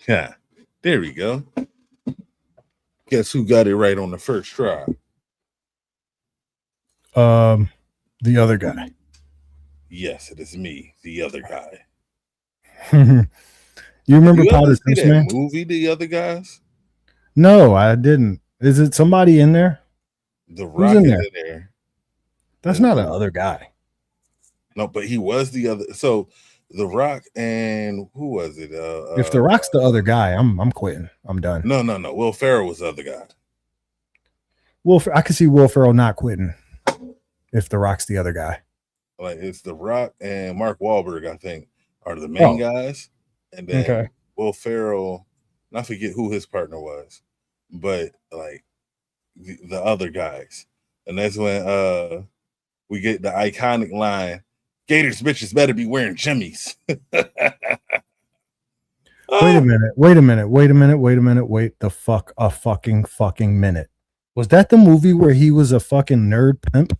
Yeah, there we go. Guess who got it right on the first try? The other guy. Yes, it is me, the other guy. You Did remember you ever Powder see Toast that Man? movie, The Other Guys? No, I didn't. Is it somebody in there? The Who's Rock in is there? in there. That's not the other guy. No, but he was the other. So The Rock and who was it? If The Rock's the other guy, I'm quitting. I'm done. No. Will Ferrell was the other guy. I could see Will Ferrell not quitting if The Rock's the other guy. Like it's The Rock and Mark Wahlberg, I think, are the main guys, and then Will Ferrell. And I forget who his partner was, but like the other guys, and that's when we get the iconic line, Gators bitches better be wearing jimmies. Wait a minute. Wait the fuck a fucking minute. Was that the movie where he was a fucking nerd pimp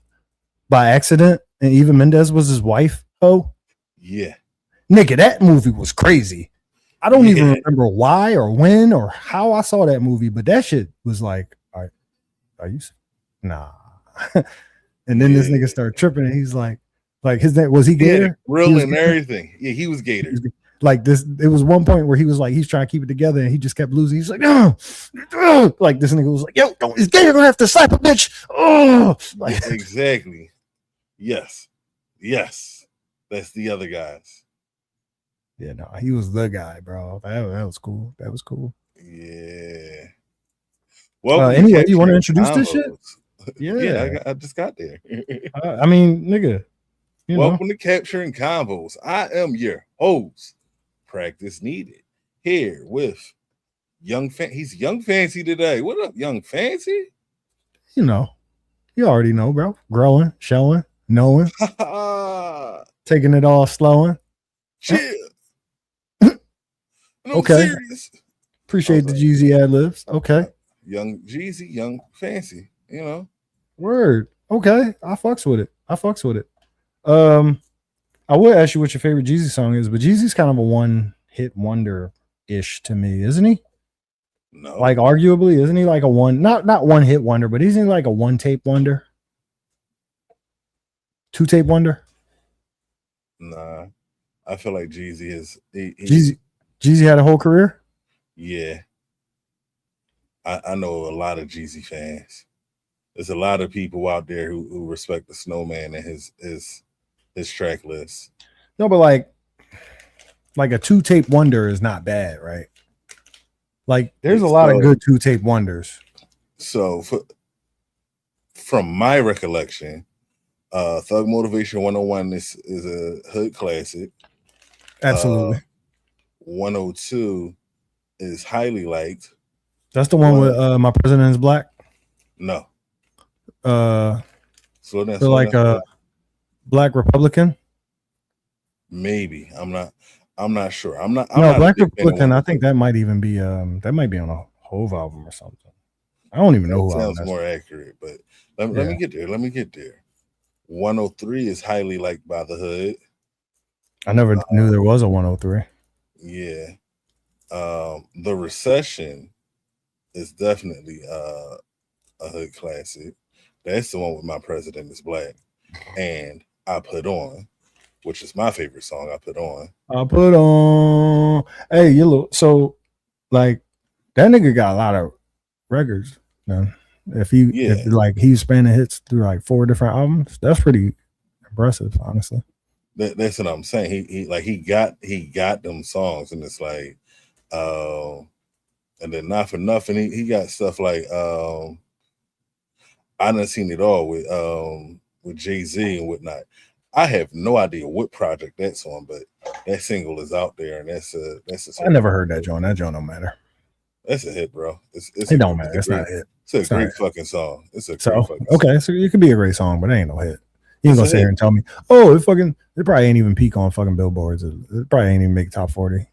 by accident and Eva Mendes was his wife? Oh, yeah. Nigga, that movie was crazy. I don't even remember why or when or how I saw that movie, but that shit was like, are you? Nah. And then this nigga started tripping and he's like his name was he Gator? Real and everything. Yeah, he was Gator. Like this, it was one point where he was like, he's trying to keep it together and he just kept losing. He's like, no, like this nigga was like, yo, is Gator gonna have to slap a bitch? Oh, like, exactly. Yes. That's the other guys. Yeah, no, he was the guy, bro. That was cool. That was cool. Yeah. Well, anyway, you want to introduce this shit? Yeah, I just got there. I mean, nigga. Welcome to Capturing Convos. I am your host. Practice needed. Here with he's Young Fancy today. What up, Young Fancy? You already know, bro. Growing, showing, knowing, taking it all slowing. Chill. Okay. Serious. Appreciate the Jeezy ad libs. Okay. Young Jeezy, Young Fancy, Word. Okay. I fucks with it. I would ask you what your favorite Jeezy song is, but Jeezy's kind of a one-hit wonder-ish to me, isn't he? No. Like arguably, isn't he like a not one-hit wonder, but isn't he like a one-tape wonder? Two-tape wonder? Nah. I feel like Jeezy is Jeezy had a whole career? Yeah. I know a lot of Jeezy fans. There's a lot of people out there who respect the Snowman and his track list. No, but like a two-tape wonder is not bad, right? Like there's a lot of good two-tape wonders. So from my recollection, Thug Motivation 101 is a hood classic. Absolutely. 102 is highly liked. That's the one with My President is Black? No. So like a Black Republican? Maybe. I'm not sure. I'm not Black Republican, I think that might even be on a Hove album or something. I don't even know who sounds more accurate, but let me get there. 103 is highly liked by the hood. I never knew there was a 103. Yeah. The Recession is definitely a hood classic. That's the one with My President is Black. And I Put On, which is my favorite song. I Put On. Hey, so like that nigga got a lot of records, man. If he's spanning hits through like 4 different albums, that's pretty impressive, honestly. That's what I'm saying. He got them songs, and it's like, and then Not for Nothing, he got stuff like I done seen it all with Jay-Z and whatnot. I have no idea what project that's on, but that single is out there, and that's a. I never heard that John. That John don't matter. That's a hit, bro. It don't matter. It's not a hit. It's a great fucking song. It's a great fucking song. So it could be a great song, but it ain't no hit. You ain't gonna sit here and tell me, oh, it probably ain't even peak on fucking billboards. It probably ain't even make top 40.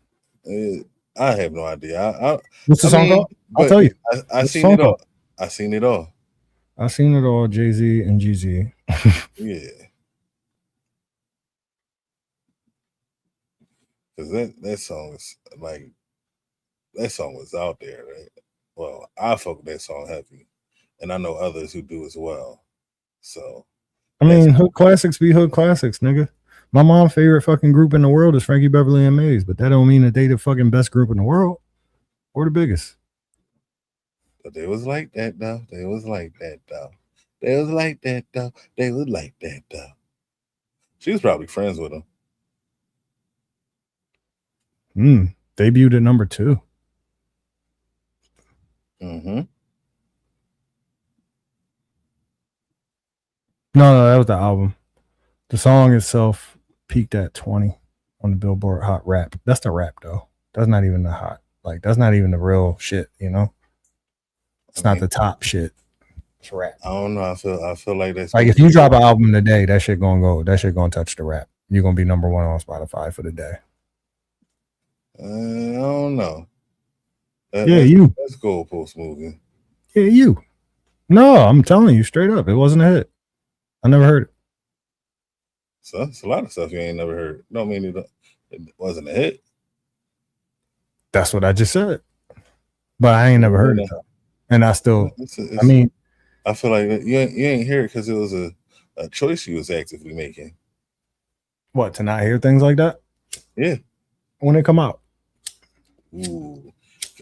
I have no idea. What's the song called? I'll tell you. I seen it all. I seen it all. I seen it all. Jay-Z and Jeezy. Yeah. Because that song is like that song was out there, right? Well, I fuck with that song heavy, and I know others who do as well. So, I mean, hood classics be hood classics, nigga. My mom's favorite fucking group in the world is Frankie Beverly and Maze, but that don't mean that they the fucking best group in the world or the biggest. But they was like that though. They was like that though. They was like that though. They was like that though. She was probably friends with him. Debuted at number 2. Mm-hmm. No, that was the album. The song itself peaked at 20 on the Billboard Hot Rap. That's the rap though. That's not even the hot. Like that's not even the real shit, you know? It's not the top shit. It's rap. I don't know. I feel like that's like if you drop an album today, that shit gonna touch the rap. You're gonna be number 1 on Spotify for the day. I don't know. You. That's goalpost moving. Yeah, you. No, I'm telling you straight up, it wasn't a hit. I never heard it. So it's a lot of stuff you ain't never heard. Don't mean it wasn't a hit. That's what I just said. But I ain't never heard it though. And I still, I mean, I feel like you ain't hear it because it was a choice you was actively making. What, to not hear things like that? Yeah. When they come out. Ooh.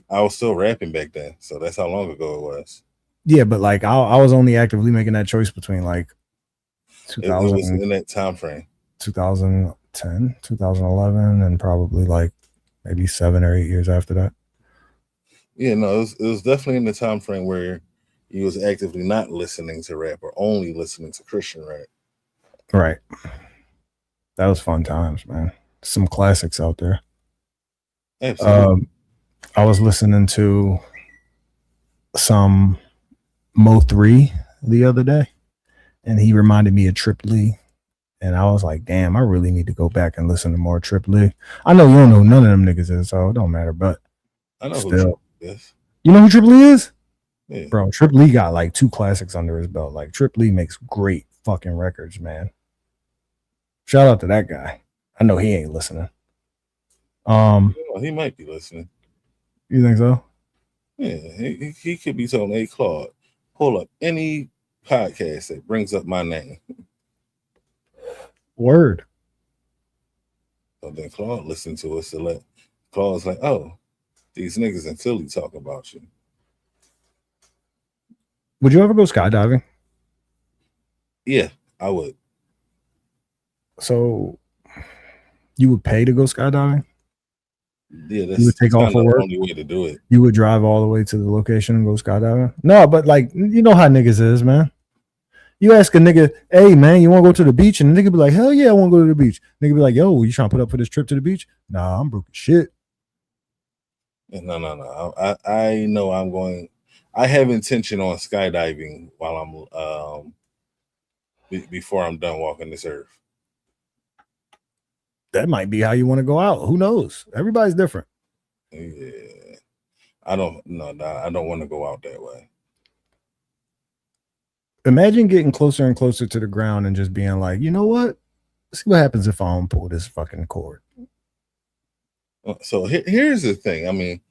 I was still rapping back then, so that's how long ago it was. Yeah, but like I was only actively making that choice between like 2000. It was in that time frame. 2010, 2011, and probably like maybe 7 or 8 years after that. Yeah, no, it was definitely in the time frame where he was actively not listening to rap or only listening to Christian rap. Right. That was fun times, man. Some classics out there. Absolutely. I was listening to some Mo 3 the other day, and he reminded me of Trip Lee. And I was like, damn, I really need to go back and listen to more Trip Lee. I know you don't know none of them niggas is, so it don't matter, but I know still. who Trip Lee is. You know who Trip Lee is? Yeah. Bro, Trip Lee got like 2 classics under his belt. Like Trip Lee makes great fucking records, man. Shout out to that guy. I know he ain't listening. He might be listening. You think so? Yeah, he could be telling, hey, Claude, pull up any podcast that brings up my name. Word. So then Claude listened to us and Claude's like, oh, these niggas in Philly talk about you. Would you ever go skydiving? Yeah, I would. So you would pay to go skydiving? Yeah, you would take off for work. The only way to do it. You would drive all the way to the location and go skydiving? No, but like, you know how niggas is, man. You ask a nigga, hey man, you want to go to the beach? And the nigga be like, hell yeah, I want to go to the beach. Nigga be like, yo, you trying to put up for this trip to the beach? Nah, I'm broke as shit. No. I know I'm going. I have intention on skydiving while I'm before I'm done walking this earth. That might be how you want to go out. Who knows? Everybody's different. Yeah, I don't want to go out that way. Imagine getting closer and closer to the ground and just being like, you know what? Let's see what happens if I don't pull this fucking cord. So here's the thing. I mean,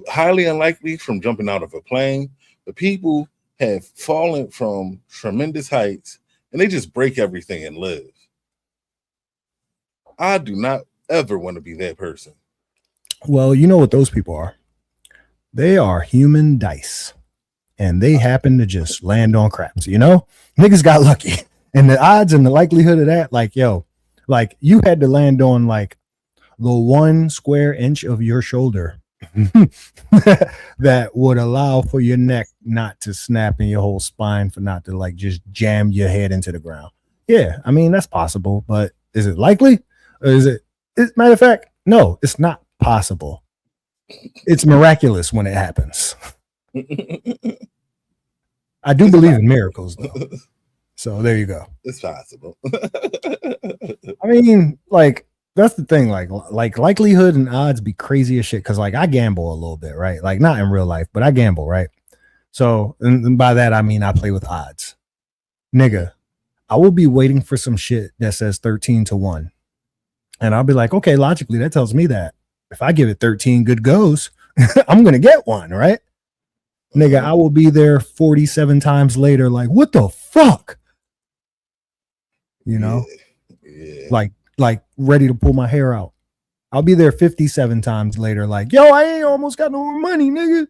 highly unlikely from jumping out of a plane. The people have fallen from tremendous heights and they just break everything and live. I do not ever want to be that person. Well, you know what those people are? They are human dice. And they happen to just land on craps, you know? Niggas got lucky. And the odds and the likelihood of that, like, yo, like you had to land on like the 1 square inch of your shoulder that would allow for your neck not to snap and your whole spine for not to like just jam your head into the ground. Yeah, I mean, that's possible, but is it likely? Or is it matter of fact, no, it's not possible. It's miraculous when it happens. I do believe in miracles, though. So there you go. It's possible. I mean, like, that's the thing. Like likelihood and odds be crazy as shit. Because, like, I gamble a little bit, right? Like, not in real life, but I gamble, right? So, and by that, I mean I play with odds. Nigga, I will be waiting for some shit that says 13-1. And I'll be like, okay, logically, that tells me that if I give it 13 good goes, I'm gonna get one, right? Nigga, I will be there 47 times later, like, what the fuck? You know? Yeah. Like ready to pull my hair out. I'll be there 57 times later, like, yo, I ain't almost got no more money, nigga.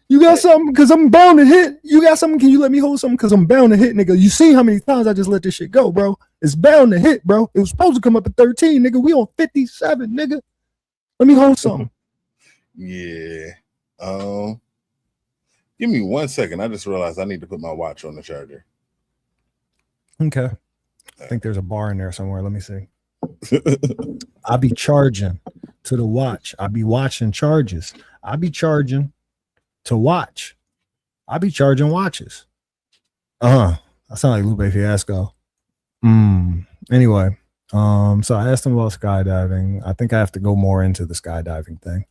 You got something? Because I'm bound to hit. You got something? Can you let me hold something? Because I'm bound to hit, nigga. You see how many times I just let this shit go, bro? It's bound to hit, bro. It was supposed to come up at 13, nigga. We on 57, nigga. Let me hold something. Yeah. Give me 1 second. I just realized I need to put my watch on the charger. Okay. I think there's a bar in there somewhere. Let me see. I'll be charging to the watch. I'll be watching charges. I'll be charging to watch. I'll be charging watches. I sound like Lupe Fiasco. Anyway, so I asked him about skydiving. I think I have to go more into the skydiving thing.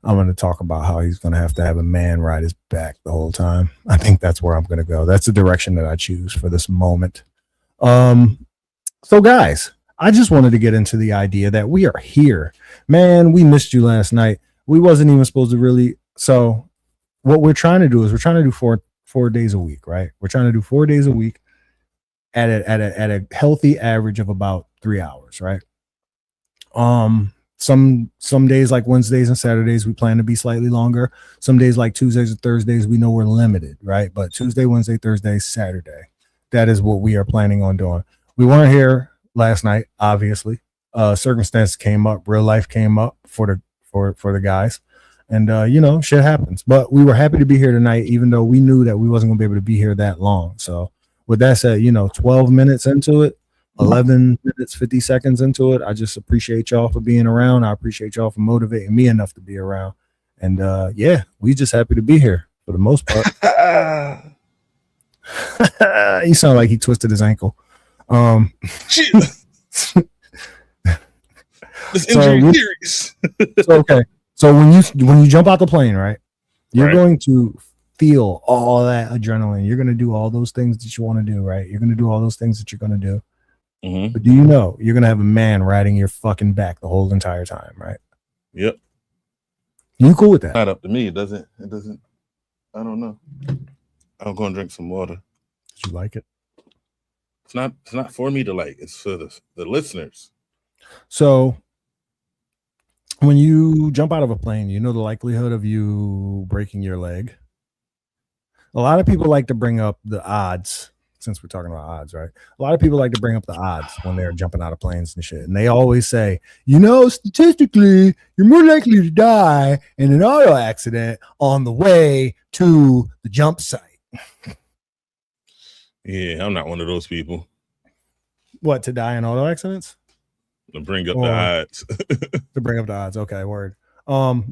I'm going to talk about how he's going to have a man ride his back the whole time. I think that's where I'm going to go. That's the direction that I choose for this moment. So guys, I just wanted to get into the idea that we are here. Man, we missed you last night. We wasn't even supposed to really. So what we're trying to do is we're trying to do four days a week, right? We're trying to do 4 days a week at a healthy average of about 3 hours, right? Some days like Wednesdays and Saturdays we plan to be slightly longer. Some days like Tuesdays and Thursdays we know we're limited, right? But Tuesday, Wednesday, Thursday, Saturday, that is what we are planning on doing. We weren't here last night, obviously. Circumstances came up, real life came up for the guys, and shit happens. But we were happy to be here tonight, even though we knew that we wasn't gonna be able to be here that long. So with that said, 12 minutes into it, 11 minutes 50 seconds into it, I just appreciate y'all for being around. I appreciate y'all for motivating me enough to be around, and we just happy to be here for the most part. He sounded like he twisted his ankle. This injury series. Okay. So when you jump out the plane, right, you're going to feel all that adrenaline. You're going to do all those things that you want to do, right? You're going to do all those things that you're going to do. Mm-hmm. But do you know you're going to have a man riding your fucking back the whole entire time, right? Yep. You cool with that? Not up to me. It doesn't. I don't know. I'll go and drink some water. Did you like it? It's not for me to like. It's for the listeners. So when you jump out of a plane, the likelihood of you breaking your leg. A lot of people like to bring up the odds, since we're talking about odds, right? A lot of people like to bring up the odds when they're jumping out of planes and shit. And they always say, statistically, you're more likely to die in an auto accident on the way to the jump site. Yeah, I'm not one of those people. What, to die in auto accidents? To bring up the odds. To bring up the odds. Okay, word.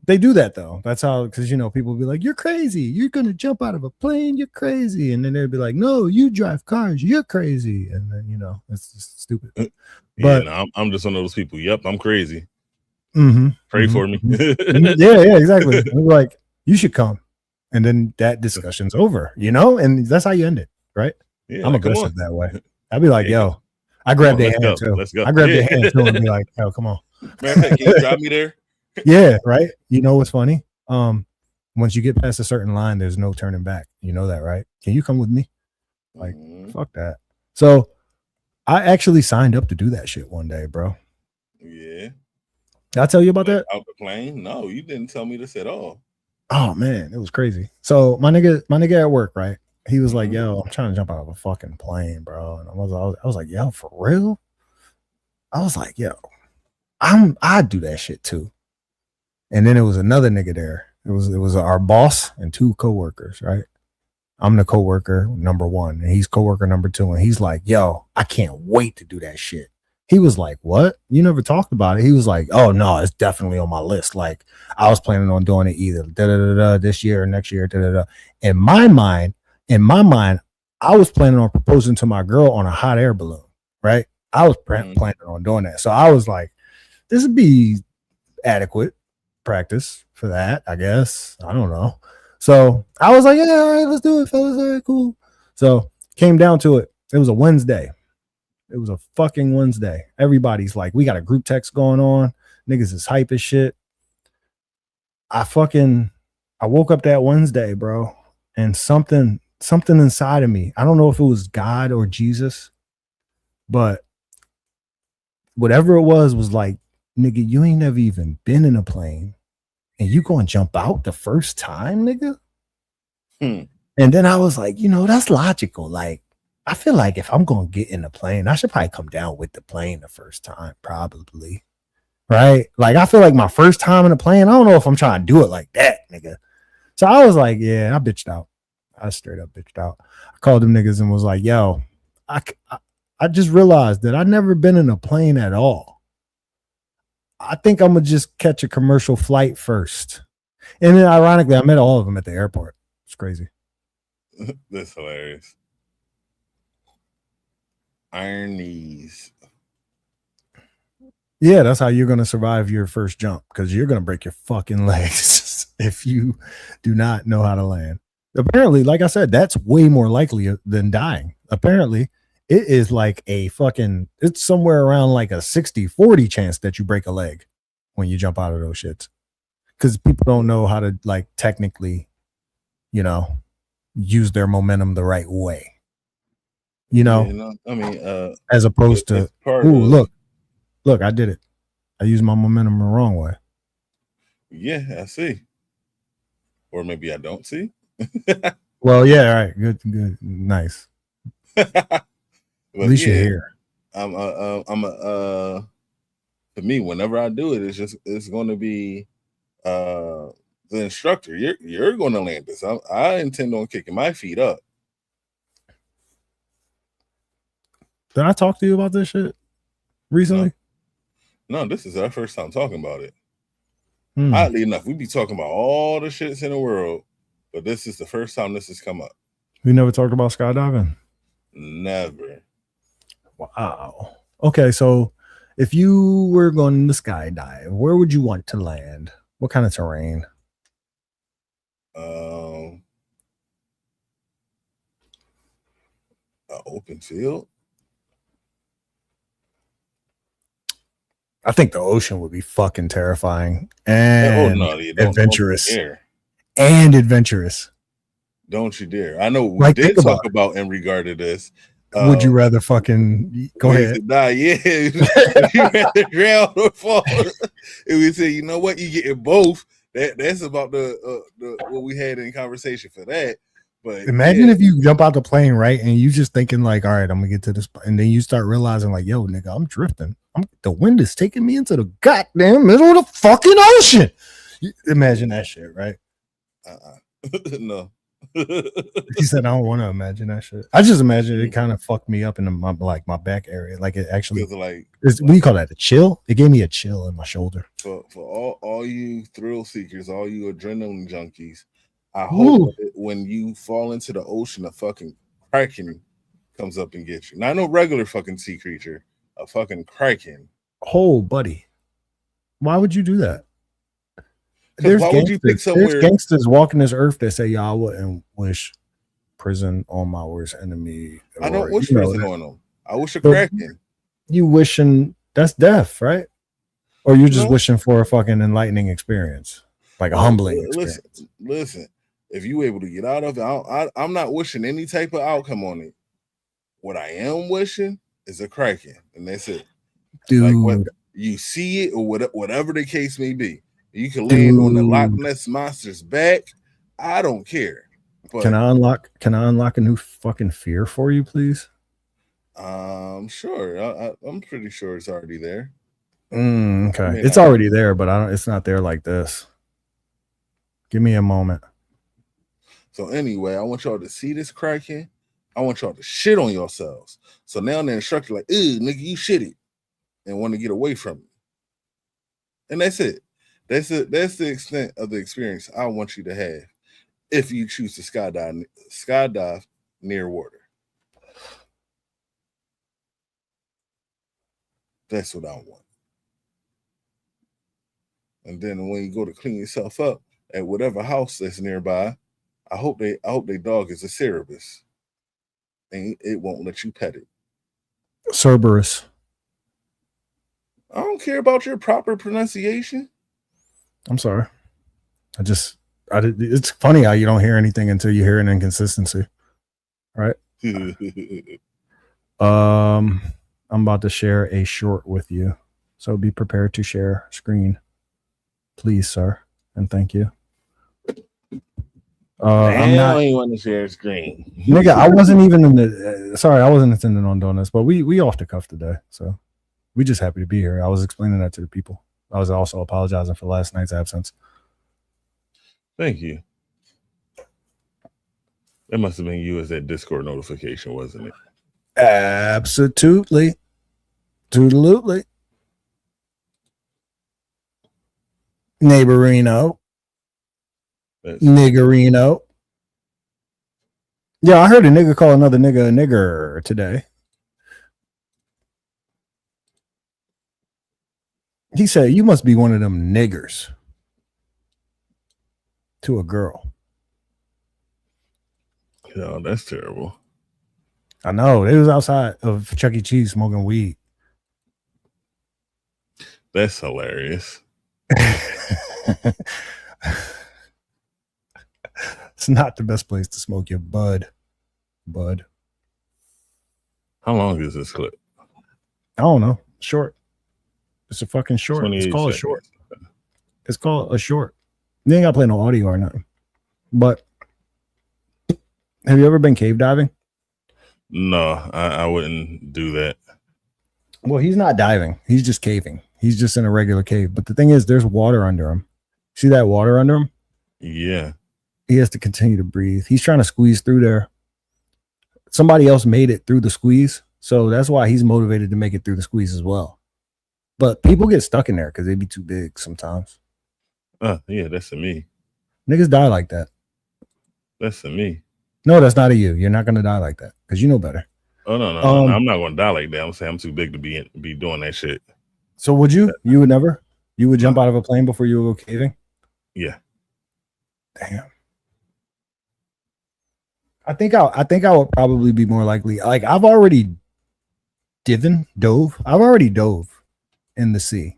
They do that though. That's how, because people will be like, "You're crazy. You're gonna jump out of a plane. You're crazy." And then they'd be like, "No, you drive cars. You're crazy." And then it's just stupid. But I'm just one of those people. Yep, I'm crazy. Mm-hmm, Pray for me. yeah, exactly. Like, you should come, and then that discussion's over. And that's how you end it, right? Yeah, I'm aggressive that way. I'd be like, "Yo." I grab their hand too. Let's go. I grab their hand too and be like, "Yo, come on, man, can you drive me there?" Yeah, right. You know what's funny? Once you get past a certain line, there's no turning back. You know that, right? Can you come with me? Like, fuck that. So I actually signed up to do that shit one day, bro. Yeah. Did I tell you about that? Out the plane? No, you didn't tell me this at all. Oh man, it was crazy. So my nigga at work, right? He was like, "Yo, I'm trying to jump out of a fucking plane, bro." And I was like, "Yo, for real?" I was like, "Yo, I'd do that shit too." And then it was another nigga there. It was our boss and two coworkers, right? I'm the coworker number 1, and he's coworker number 2, and he's like, "Yo, I can't wait to do that shit." He was like, "What? You never talked about it?" He was like, "Oh no, it's definitely on my list. Like, I was planning on doing it either this year or next year." In my mind, I was planning on proposing to my girl on a hot air balloon, right? I was planning on doing that. So I was like, this would be adequate practice for that, I guess. I don't know. So I was like, yeah, all right, let's do it, fellas. All right, cool. So came down to it. It was a Wednesday. It was a fucking Wednesday. Everybody's like, we got a group text going on. Niggas is hype as shit. I woke up that Wednesday, bro, and something inside of me, I don't know if it was God or Jesus, but whatever it was like, nigga, you ain't never even been in a plane and you gonna jump out the first time, nigga? And then I was like, that's logical. Like, I feel like if I'm gonna get in a plane, I should probably come down with the plane the first time, probably. Right? Like, I feel like my first time in a plane, I don't know if I'm trying to do it like that, nigga. So I was like, yeah, I bitched out. I straight up bitched out. I called them niggas and was like, yo, I just realized that I've never been in a plane at all. I think I'm gonna just catch a commercial flight first. And then ironically, I met all of them at the airport. It's crazy. That's hilarious. Iron knees. Yeah, that's how you're gonna survive your first jump, because you're gonna break your fucking legs if you do not know how to land. Apparently, like I said, that's way more likely than dying. Apparently, it is like it's somewhere around like a 60-40 chance that you break a leg when you jump out of those shits. Because people don't know how to, like, technically, use their momentum the right way. I mean, as opposed to, look, I did it. I used my momentum the wrong way. Yeah, I see. Or maybe I don't see. Well, yeah, all right, good, nice. At least you're here. For me, whenever I do it, it's going to be the instructor. You're going to land this. I intend on kicking my feet up. Did I talk to you about this shit recently? No, this is our first time talking about it. Oddly enough, we be talking about all the shits in the world, but this is the first time this has come up. We never talked about skydiving? Never. Wow. Okay, so if you were going to skydive, where would you want to land? What kind of terrain? An open field. I think the ocean would be fucking terrifying and adventurous. And adventurous. Don't you dare. I know we did talk about in regard to this. Would you rather fucking go ahead? Die, yeah. Would you rather drown or fall? And we say, you know what, you getting both. That's about the what we had in conversation for that. But imagine if you jump out the plane, right, and you just thinking like, all right, I'm gonna get to this, and then you start realizing like, yo, nigga, I'm drifting. The wind is taking me into the goddamn middle of the fucking ocean. Imagine that shit, right? No. He said, I don't want to imagine that shit. I just imagine it kind of fucked me up in my back area. Like, it actually, what do you call that? A chill? It gave me a chill in my shoulder. For all you thrill seekers, all you adrenaline junkies, I hope that when you fall into the ocean, a fucking kraken comes up and gets you. Not no regular fucking sea creature, a fucking kraken. Oh, buddy, why would you do that? There's gangsters walking this earth that say, y'all wouldn't wish prison on my worst enemy. I don't wish prison on them. I wish a kraken. You wishing that's death, right? Or you just wishing for a fucking enlightening experience, like a humbling experience. Listen, if you able to get out of it, I'm not wishing any type of outcome on it. What I am wishing is a kraken, and that's it. Dude, like what you see it or whatever the case may be. You can land on the Loch Ness Monster's back. I don't care. But, can I unlock a new fucking fear for you, please? Sure. I'm pretty sure it's already there. Okay, it's already there, but it's not there like this. Give me a moment. So anyway, I want y'all to see this kraken. I want y'all to shit on yourselves. So now the instructor like, ew, nigga, you shitted, and want to get away from it. And that's it. That's the extent of the experience I want you to have if you choose to skydive near water. That's what I want. And then when you go to clean yourself up at whatever house that's nearby, I hope they dog is a Cerberus, and it won't let you pet it. Cerberus. I don't care about your proper pronunciation. I'm sorry. It's funny how you don't hear anything until you hear an inconsistency, right? I'm about to share a short with you, so be prepared to share screen, please, sir, and thank you. I'm not. You want to share screen, nigga. I wasn't even in the. Sorry, I wasn't intending on doing this, but we off the cuff today, so we just happy to be here. I was explaining that to the people. I was also apologizing for last night's absence. Thank you. That must have been you as that Discord notification, wasn't it? Absolutely. Toodalutely. Neighborino. Niggerino. Yeah, I heard a nigga call another nigga a nigger today. He said, "You must be one of them niggers," to a girl. Oh, that's terrible. I know. They was outside of Chuck E. Cheese smoking weed. That's hilarious. It's not the best place to smoke your bud. How long is this clip? I don't know. Short. It's a fucking short. It's called seconds. a short. It's called a short. You ain't got to play no audio or nothing. But have you ever been cave diving? No, I wouldn't do that. Well, he's not diving. He's just caving. He's just in a regular cave. But the thing is, there's water under him. See that water under him? Yeah. He has to continue to breathe. He's trying to squeeze through there. Somebody else made it through the squeeze. So that's why he's motivated to make it through the squeeze as well. But people get stuck in there because they be too big sometimes. Yeah, that's a me. Niggas die like that. That's a me. No, that's not a you. You're not going to die like that because you know better. Oh, no. I'm not going to die like that. I'm saying I'm too big to be doing that shit. So would you? You would never? You would jump out of a plane before you would go caving? Yeah. Damn. I think I would probably be more likely. Like I've already dove. I've already dove in the sea.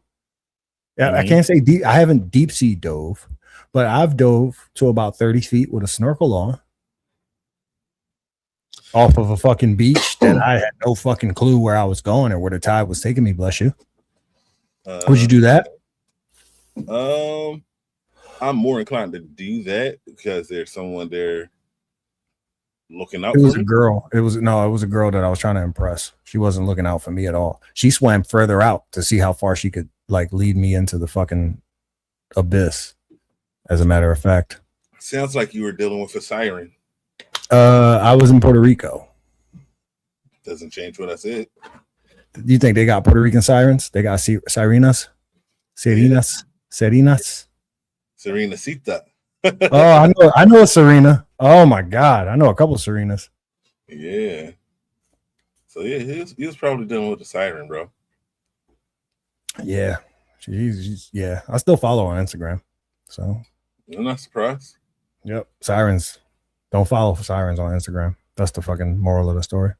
Yeah, I can't say deep. I haven't deep sea dove, but I've dove to about 30 feet with a snorkel on off of a fucking beach that I had no fucking clue where I was going or where the tide was taking me. Bless you. Would you do that? I'm more inclined to do that because there's someone there looking out. It was a girl. It was a girl that I was trying to impress. She wasn't looking out for me at all. She swam further out to see how far she could like lead me into the fucking abyss. As a matter of fact, sounds like you were dealing with a siren. I was in Puerto Rico. Doesn't change what I said. Do you think they got Puerto Rican sirens? They got sirenas, serenas. Serenacita. Oh, I know a Serena. Oh my God, I know a couple of Serenas. Yeah. So yeah, he was probably dealing with the siren, bro. Yeah, yeah. I still follow on Instagram, so I'm not surprised. Yep, sirens. Don't follow for sirens on Instagram. That's the fucking moral of the story.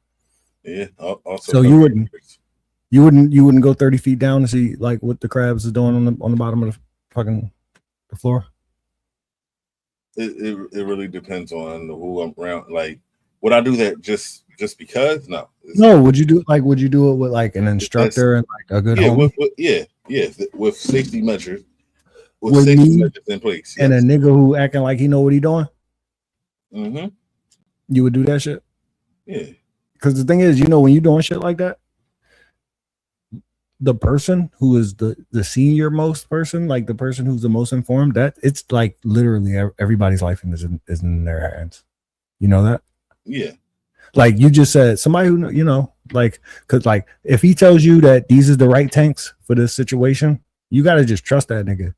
Yeah. Also, so you wouldn't go 30 feet down to see like what the crabs is doing on the bottom of the fucking the floor. It really depends on who I'm around. Like, would I do that just because? No. Would you do it with like an instructor and like a good homie? With safety measures. With safety measures in place. And a nigga who acting like he know what he doing. Mm-hmm. You would do that shit? Yeah. Because the thing is, when you're doing shit like that, the person who is the senior most person, like the person who's the most informed, that it's like literally everybody's life is in their hands. You know that? Yeah. Like you just said, somebody who, like, because like if he tells you that these are the right tanks for this situation, you got to just trust that nigga.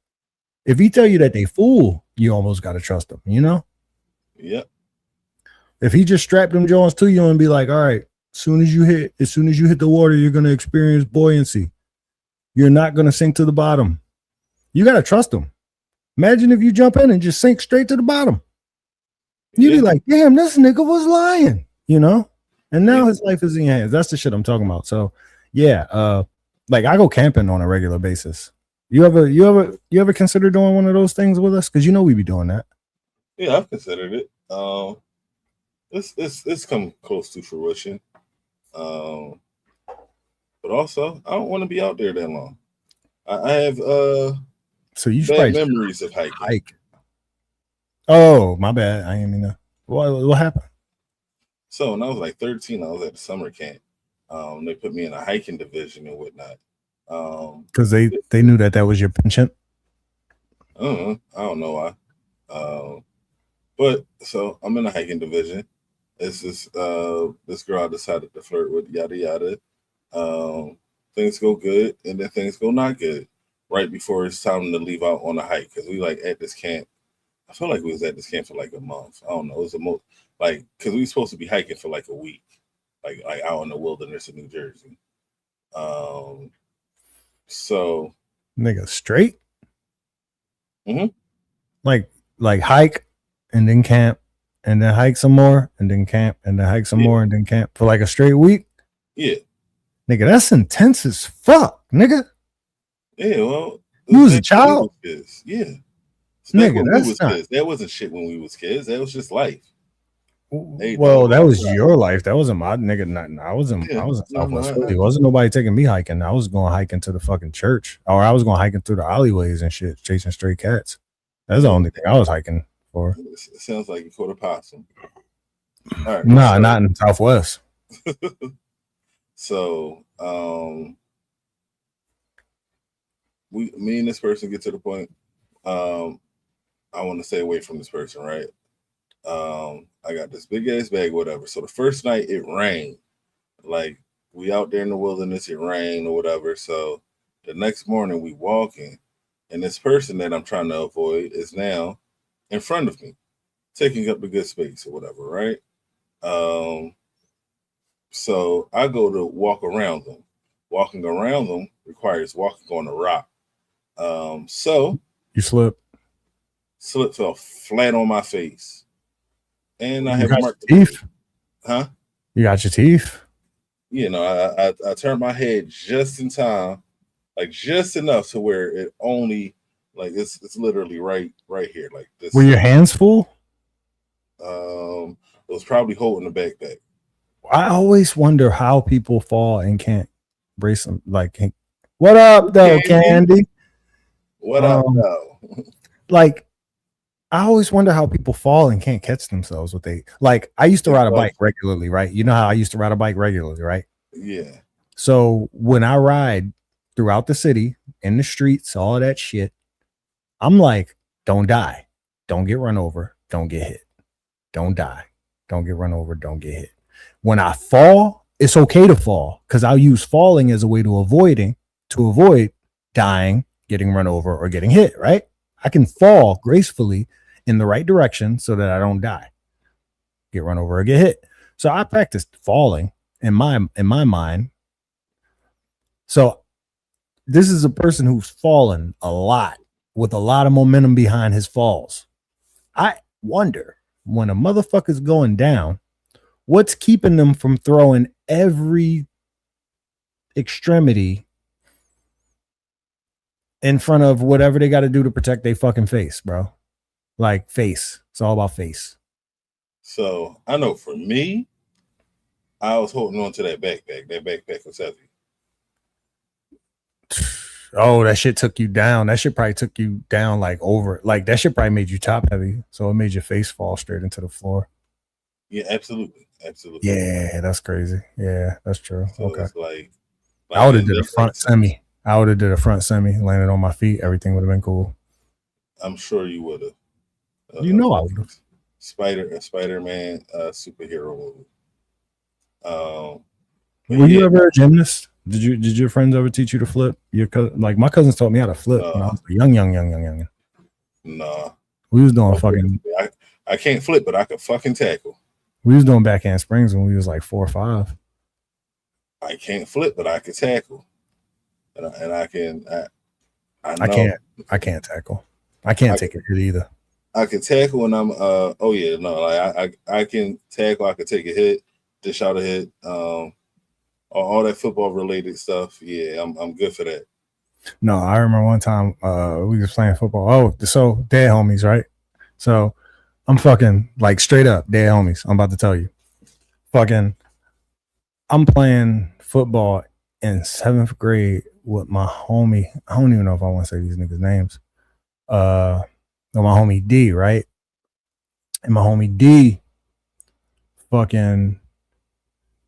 If he tell you that they fool, you almost got to trust them, Yep. If he just strapped them Jones to you and be like, all right, as soon as you hit the water, you're going to experience buoyancy. You're not going to sink to the bottom. You got to trust him. Imagine if you jump in and just sink straight to the bottom. You'd be like, damn, this nigga was lying, And now his life is in your hands. That's the shit I'm talking about. So, yeah, like I go camping on a regular basis. You ever consider doing one of those things with us? Because you know we be doing that. Yeah, I've considered it. It's come close to fruition. But also I don't want to be out there that long. I have so you should bad probably memories of hiking. hike. Oh, my bad. I ain't mean to. What happened? So when I was like 13, I was at the summer camp. They put me in a hiking division and whatnot. Because they knew that was your penchant. I don't know why. But so I'm in a hiking division. It's this girl I decided to flirt with, yada yada. Things go good, and then things go not good. Right before it's time to leave out on a hike, because we like at this camp. I feel like we was at this camp for like a month. I don't know. It was like because we were supposed to be hiking for like a week, like out in the wilderness of New Jersey. So Nigga, straight. Mm-hmm. Like hike, and then camp, and then hike some more, and then camp, and then hike some more, and then camp for like a straight week. Yeah, nigga, that's intense as fuck, nigga. Yeah, well, you was a child. Yeah, nigga, that's we was not. Kids. That wasn't shit when we was kids. That was just life. Well, that was your life. That wasn't my nigga. Nothing. I was in Southwest Philly. Wasn't nobody taking me hiking. I was going hiking to the fucking church, or I was going hiking through the alleyways and shit, chasing stray cats. That's the only thing I was hiking for. It sounds like you caught a possum. All right, nah, so, not in Southwest. So, me and this person get to the point. I want to stay away from this person, right? I got this big ass bag, whatever. So the first night it rained. Like we out there in the wilderness, it rained or whatever. So the next morning we walking, and this person that I'm trying to avoid is now in front of me, taking up the good space or whatever, right? So I go to walk around them. Walking around them requires walking on a rock. So you slip, fell flat on my face. And I have marked teeth. Huh? You got your teeth? You know, I turned my head just in time, like just enough to where it only like it's literally right here, like this. Were your hands full? It was probably holding the backpack. I always wonder how people fall and can't brace them. Like, what up, though, Candy? What up, though? Like, I always wonder how people fall and can't catch themselves. I used to ride a bike regularly, right? You know how I used to ride a bike regularly, right? Yeah. So when I ride throughout the city, in the streets, all of that shit, I'm like, don't die. Don't get run over. Don't get hit. Don't die. Don't get run over. Don't get hit. When I fall, it's okay to fall because I'll use falling as a way to avoid dying, getting run over, or getting hit, right? I can fall gracefully in the right direction so that I don't die, get run over, or get hit. So I practiced falling in my mind. So this is a person who's fallen a lot with a lot of momentum behind his falls. I wonder when a motherfucker's going down, what's keeping them from throwing every extremity in front of whatever they got to do to protect their fucking face, bro? Like face. It's all about face. So I know for me, I was holding on to that backpack. That backpack was heavy. Oh, that shit took you down. That shit probably took you down like over. Like that shit probably made you top heavy. So it made your face fall straight into the floor. Yeah, absolutely. Absolutely. Yeah, that's crazy. Yeah, that's true. So okay. It's like I would have did a front semi. I would have did a front semi, landed on my feet. Everything would have been cool. I'm sure you would have. You know I would have. Spider-Man superhero movie. Were you ever a gymnast? Did your friends ever teach you to flip? Like my cousins taught me how to flip when I was young. Nah. We was doing fucking. I can't flip, but I could fucking tackle. We was doing backhand springs when we was like 4 or 5. I can't flip, but I can tackle, and I can. I can't tackle. I can't take it either. I can tackle, and I'm. Oh yeah, no. Like I can tackle. I can take a hit, dish out a hit. All that football related stuff. Yeah, I'm good for that. No, I remember one time we was playing football. Oh, so dead homies, right? So I'm fucking like straight up dead homies. I'm about to tell you. Fucking I'm playing football in 7th grade with my homie. I don't even know if I want to say these niggas' names. My homie D, right? And my homie D, fucking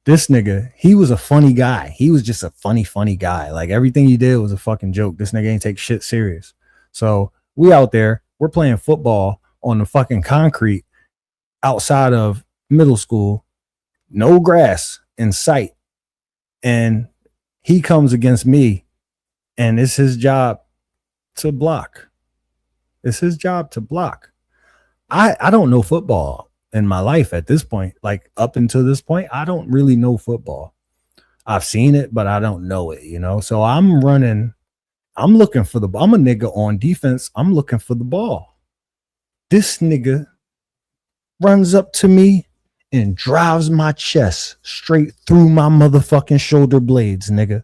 this nigga, he was a funny guy. He was just a funny guy. Like everything he did was a fucking joke. This nigga ain't take shit serious. So we out there, we're playing football on the fucking concrete outside of middle school, no grass in sight. And he comes against me, and it's his job to block. It's his job to block. I don't know football in my life at this point. Like up until this point, I don't really know football. I've seen it, but I don't know it, you know? So I'm running, I'm looking for the ball. I'm a nigga on defense. I'm looking for the ball. This nigga runs up to me and drives my chest straight through my motherfucking shoulder blades, nigga.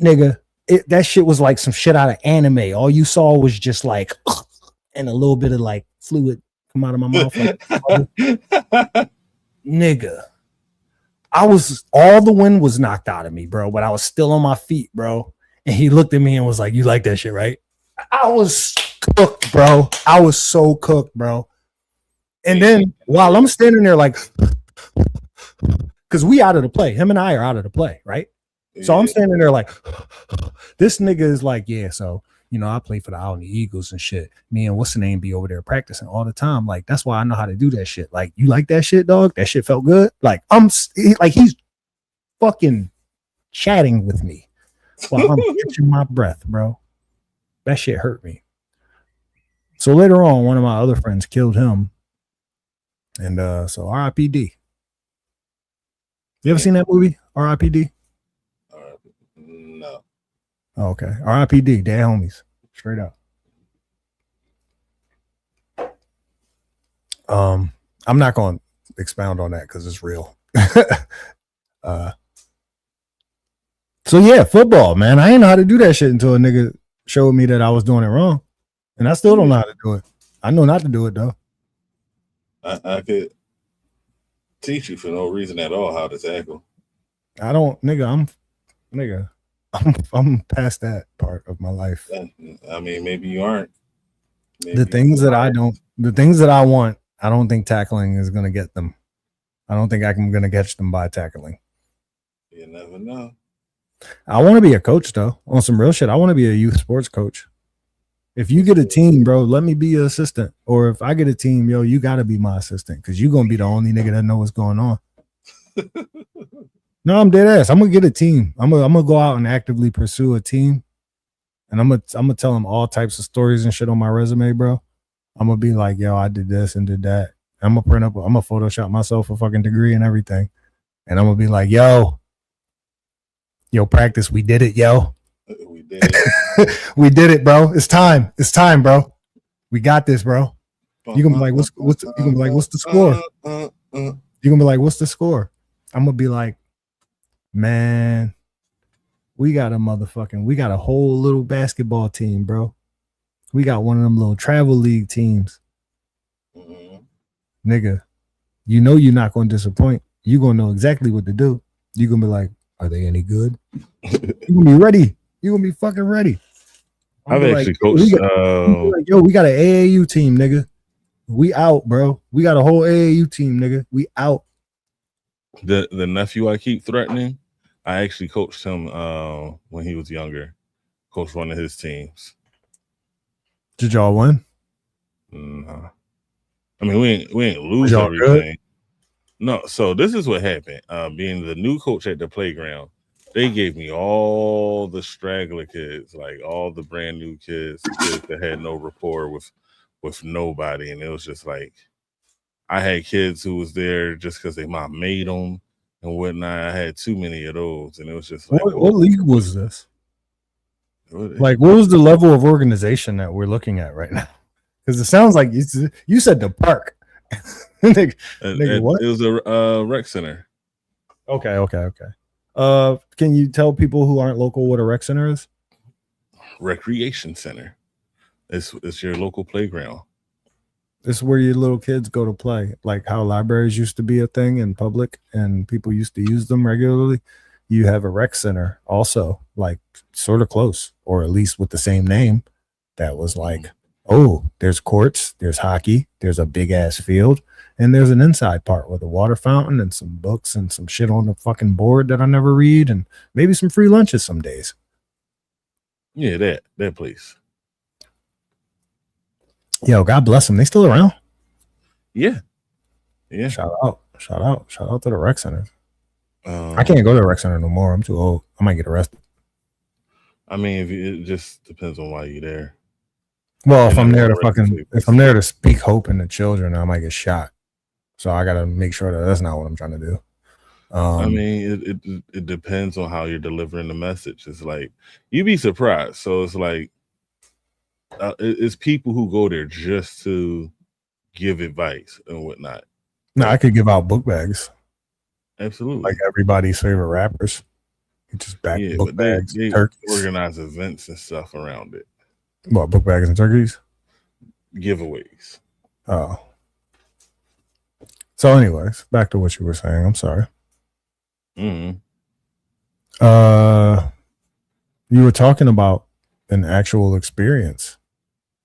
Nigga, that shit was like some shit out of anime. All you saw was just like, and a little bit of like fluid come out of my mouth. Like, nigga, all the wind was knocked out of me, bro, but I was still on my feet, bro. And he looked at me and was like, "You like that shit, right?" I was cooked, bro. I was so cooked, bro. And then while I'm standing there, like, because we out of the play, him and I are out of the play, right? So I'm standing there like, this nigga is like, yeah, so, you know, I play for the Albany Eagles and shit. Me and what's the name be over there practicing all the time. Like, that's why I know how to do that shit. Like, you like that shit, dog? That shit felt good. Like, he's fucking chatting with me while I'm catching my breath, bro. That shit hurt me. So later on, one of my other friends killed him. And so R.I.P.D. You ever seen that movie, R.I.P.D.? No. Oh, okay. R.I.P.D. Dead homies. Straight up. I'm not going to expound on that because it's real. So yeah, football, man. I didn't know how to do that shit until a nigga showed me that I was doing it wrong. And I still don't know how to do it. I know not to do it though. I could teach you for no reason at all how to tackle. I don't, nigga, I'm past that part of my life. I mean, maybe you aren't. The things that I want, I don't think tackling is going to get them. I don't think I'm going to catch them by tackling. You never know. I want to be a coach though. On some real shit, I want to be a youth sports coach. If you get a team, bro, let me be your assistant. Or if I get a team, yo, you got to be my assistant because you're going to be the only nigga that know what's going on. No, I'm dead ass. I'm going to get a team. I'm going to go out and actively pursue a team. And I'm going to tell them all types of stories and shit on my resume, bro. I'm going to be like, yo, I did this and did that. I'm going to Photoshop myself a fucking degree and everything. And I'm going to be like, yo, practice. We did it, yo. We did it. We did it, bro. It's time. It's time, bro. We got this, bro. You gonna be like, what's the score? You gonna be like, what's the score? I'm gonna be like, man, we got a whole little basketball team, bro. We got one of them little travel league teams. Nigga, you know you're not gonna disappoint. You're gonna know exactly what to do. You're gonna be like, are they any good? You're gonna be ready. You're gonna be fucking ready. I've actually coached. We got an AAU team, nigga. We out, bro. We got a whole AAU team, nigga. We out. The nephew I keep threatening, I actually coached him when he was younger. Coached one of his teams. Did y'all win? No. I mean, we ain't lose everything. Good? No. So this is what happened. Being the new coach at the playground, they gave me all the straggler kids, like all the brand new kids that had no rapport with nobody. And it was just like, I had kids who was there just because their mom made them and whatnot. I had too many of those. And it was just like, what league was this? Like, what was the level of organization that we're looking at right now? Because it sounds like you said the park. Nigga, what? It was a rec center. Okay. Can you tell people who aren't local what a rec center is? recreation center. It's your local playground. It's where your little kids go to play. Like how libraries used to be a thing in public and people used to use them regularly. You have a rec center also, like sort of close, or at least with the same name. That was like, oh, there's courts, there's hockey, there's a big ass field, and there's an inside part with a water fountain and some books and some shit on the fucking board that I never read, and maybe some free lunches some days. Yeah, that place. Yo, God bless them. They still around? Yeah. Shout out to the rec centers. I can't go to the rec center no more. I'm too old. I might get arrested. I mean, it just depends on why you're there. Well, if I'm there to speak hope into children, I might get shot. So I got to make sure that that's not what I'm trying to do. I mean, it depends on how you're delivering the message. It's like you'd be surprised. So it's like it's people who go there just to give advice and whatnot. No, I could give out book bags. Absolutely, like everybody's favorite rappers. You just back book bags, they organize events and stuff around it. What, book bags and turkeys? Giveaways. Oh. So, anyways, back to what you were saying. I'm sorry. Mm-hmm. You were talking about an actual experience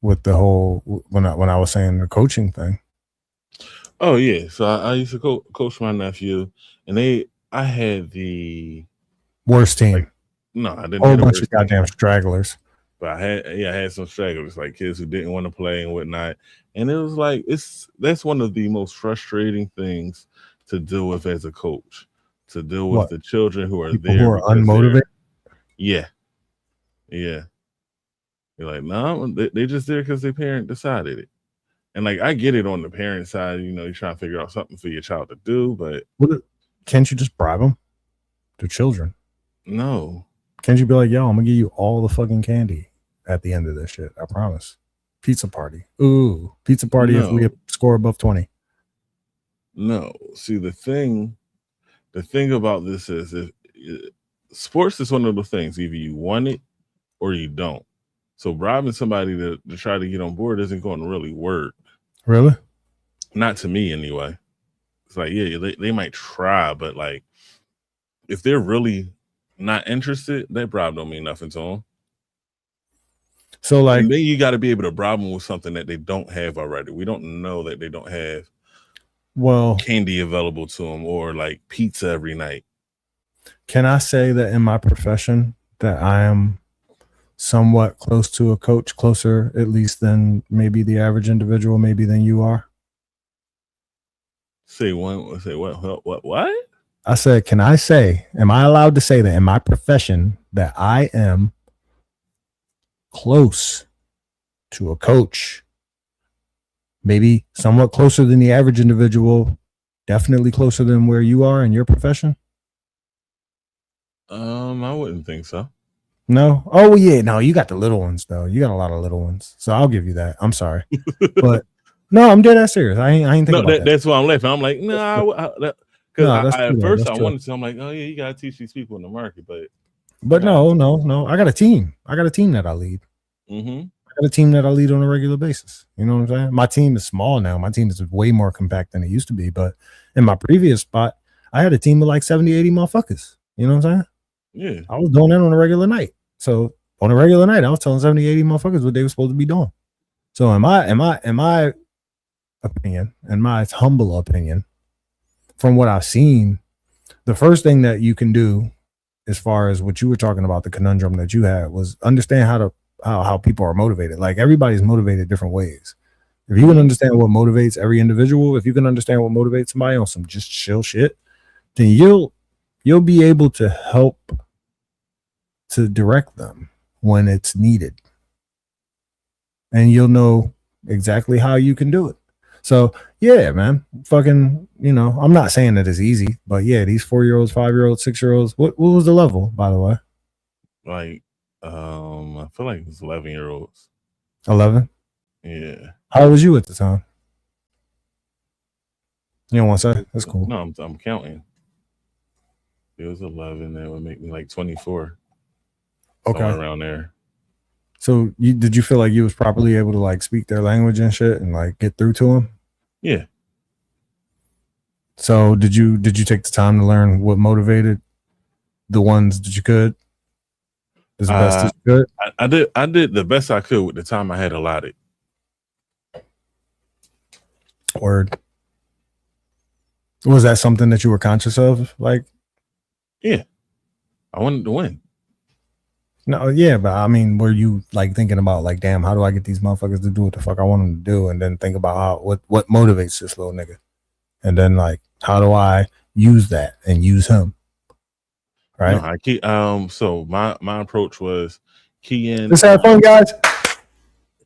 with the whole when I was saying the coaching thing. Oh yeah, so I used to coach my nephew, and I had the worst team. Like, no, I didn't. Whole bunch of goddamn stragglers. But I had some stragglers, like kids who didn't want to play and whatnot. And it was like that's one of the most frustrating things to deal with as a coach. To deal with the children who are people who are unmotivated. Yeah. You're like, no, they just there because their parent decided it. And like, I get it on the parent side, you're trying to figure out something for your child to do, but can't you just bribe them? They're children. No. Can't you be like, yo, I'm gonna give you all the fucking candy at the end of this shit? I promise. Pizza party. Ooh, pizza party if we score above 20. No. See, the thing about this is sports is one of the things. Either you want it or you don't. So bribing somebody to try to get on board isn't going to really work. Really? Not to me, anyway. It's like, yeah, they might try, but like, if they're really not interested, that bribe don't mean nothing to them. So like, and then you got to be able to bribe them with something that they don't have already. We don't know that they don't have candy available to them or like pizza every night. Can I say that in my profession that I am somewhat close to a coach, closer at least than maybe the average individual, maybe than you are? Say what? I said, am I allowed to say that in my profession that I am close to a coach? Maybe somewhat closer than the average individual, definitely closer than where you are in your profession? I wouldn't think so. No? Oh, yeah. No, you got the little ones, though. You got a lot of little ones. So I'll give you that. I'm sorry. But no, I'm dead ass serious. I ain't thinking about that. That's why I'm laughing. I'm like, because at first I wanted to. I'm like, oh yeah, you gotta teach these people in the market, but no. I got a team. I got a team that I lead. Mm-hmm. I got a team that I lead on a regular basis. You know what I'm saying? My team is small now. My team is way more compact than it used to be. But in my previous spot, I had a team of like 70, 80 motherfuckers. You know what I'm saying? Yeah. I was doing that on a regular night. So on a regular night, I was telling 70, 80 motherfuckers what they were supposed to be doing. So in my opinion, in my humble opinion, from what I've seen, the first thing that you can do, as far as what you were talking about, the conundrum that you had, was understand how people are motivated. Like everybody's motivated different ways. If you can understand what motivates every individual, if you can understand what motivates somebody on some just chill shit, then you'll be able to help to direct them when it's needed. And you'll know exactly how you can do it. So yeah, man, fucking, I'm not saying that it's easy, but yeah, these 4-year-olds, 5-year-olds, 6-year-olds, what was the level, by the way? Like, I feel like it's 11-year-olds. 11? Yeah. How old was you at the time? You don't want to say? That's cool. No, I'm counting. It was 11. That would make me like 24. Okay. Somewhere around there. So did you feel like you was properly able to like speak their language and shit and like get through to them? Yeah. So did you take the time to learn what motivated the ones that you could as best as you could? I did the best I could with the time I had allotted. Word. Was that something that you were conscious of? Like, yeah, I wanted to win. No, yeah, but I mean, were you like thinking about like, damn, how do I get these motherfuckers to do what the fuck I want them to do, and then think about how what motivates this little nigga, and then like, how do I use that and use him? Right. No, I keep so my approach was key in. Let's have fun, guys.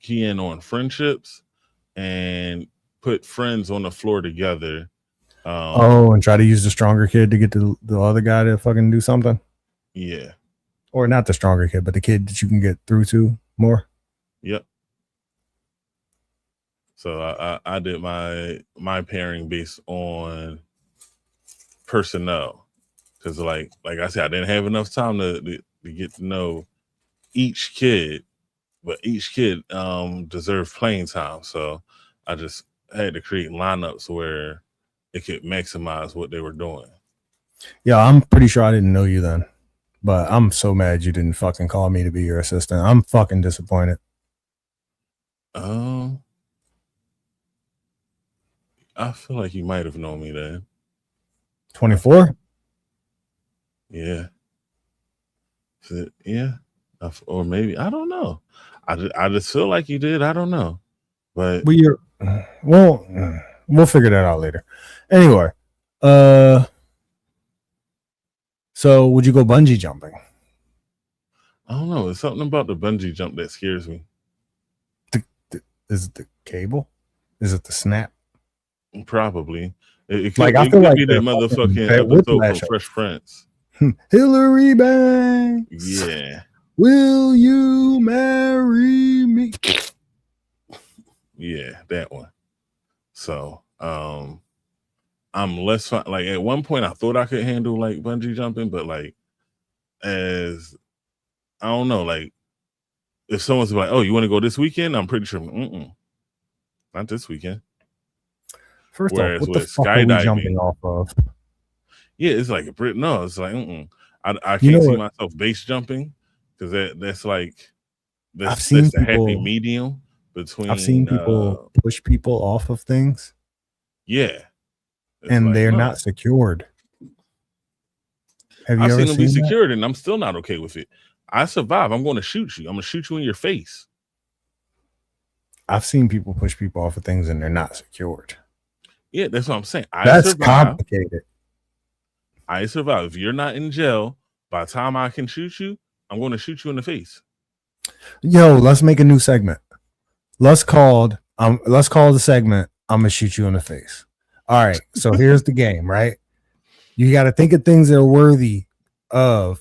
Key in on friendships and put friends on the floor together. And try to use the stronger kid to get the other guy to fucking do something. Yeah. Or not the stronger kid, but the kid that you can get through to more. Yep. So I did my pairing based on personnel, because like I said, I didn't have enough time to get to know each kid, but each kid deserved playing time. So I just had to create lineups where it could maximize what they were doing. Yeah, I'm pretty sure I didn't know you then. But I'm so mad you didn't fucking call me to be your assistant. I'm fucking disappointed. I feel like you might have known me then. 24? Yeah. Yeah. Or maybe, I don't know. I just feel like you did. I don't know. But we'll figure that out later. Anyway, so would you go bungee jumping? I don't know. It's something about the bungee jump that scares me. Is it the cable? Is it the snap? Probably. It could, like I feel like be that motherfucking episode from Fresh Prince. Hillary Banks. Yeah. Will you marry me? Yeah, that one. So I'm less fun. Like at one point I thought I could handle like bungee jumping, but like as I don't know, like if someone's like, "Oh, you want to go this weekend?" I'm pretty sure, not this weekend. First off, what the fuck are we jumping off of? Yeah, it's like no, it's like I can't see myself base jumping, because that's like that's the happy medium between. I've seen people push people off of things. Yeah, and like, they're not secured. Have you ever seen them be secured, and I'm still not okay with it. I survive. I'm going to shoot you. I'm going to shoot you in your face. I've seen people push people off of things and they're not secured. Yeah, that's what I'm saying. That's complicated. I survive. If you're not in jail, by the time I can shoot you, I'm going to shoot you in the face. Yo, let's make a new segment. Let's call the segment, I'm going to shoot you in the face. All right. So here's the game, right? You got to think of things that are worthy of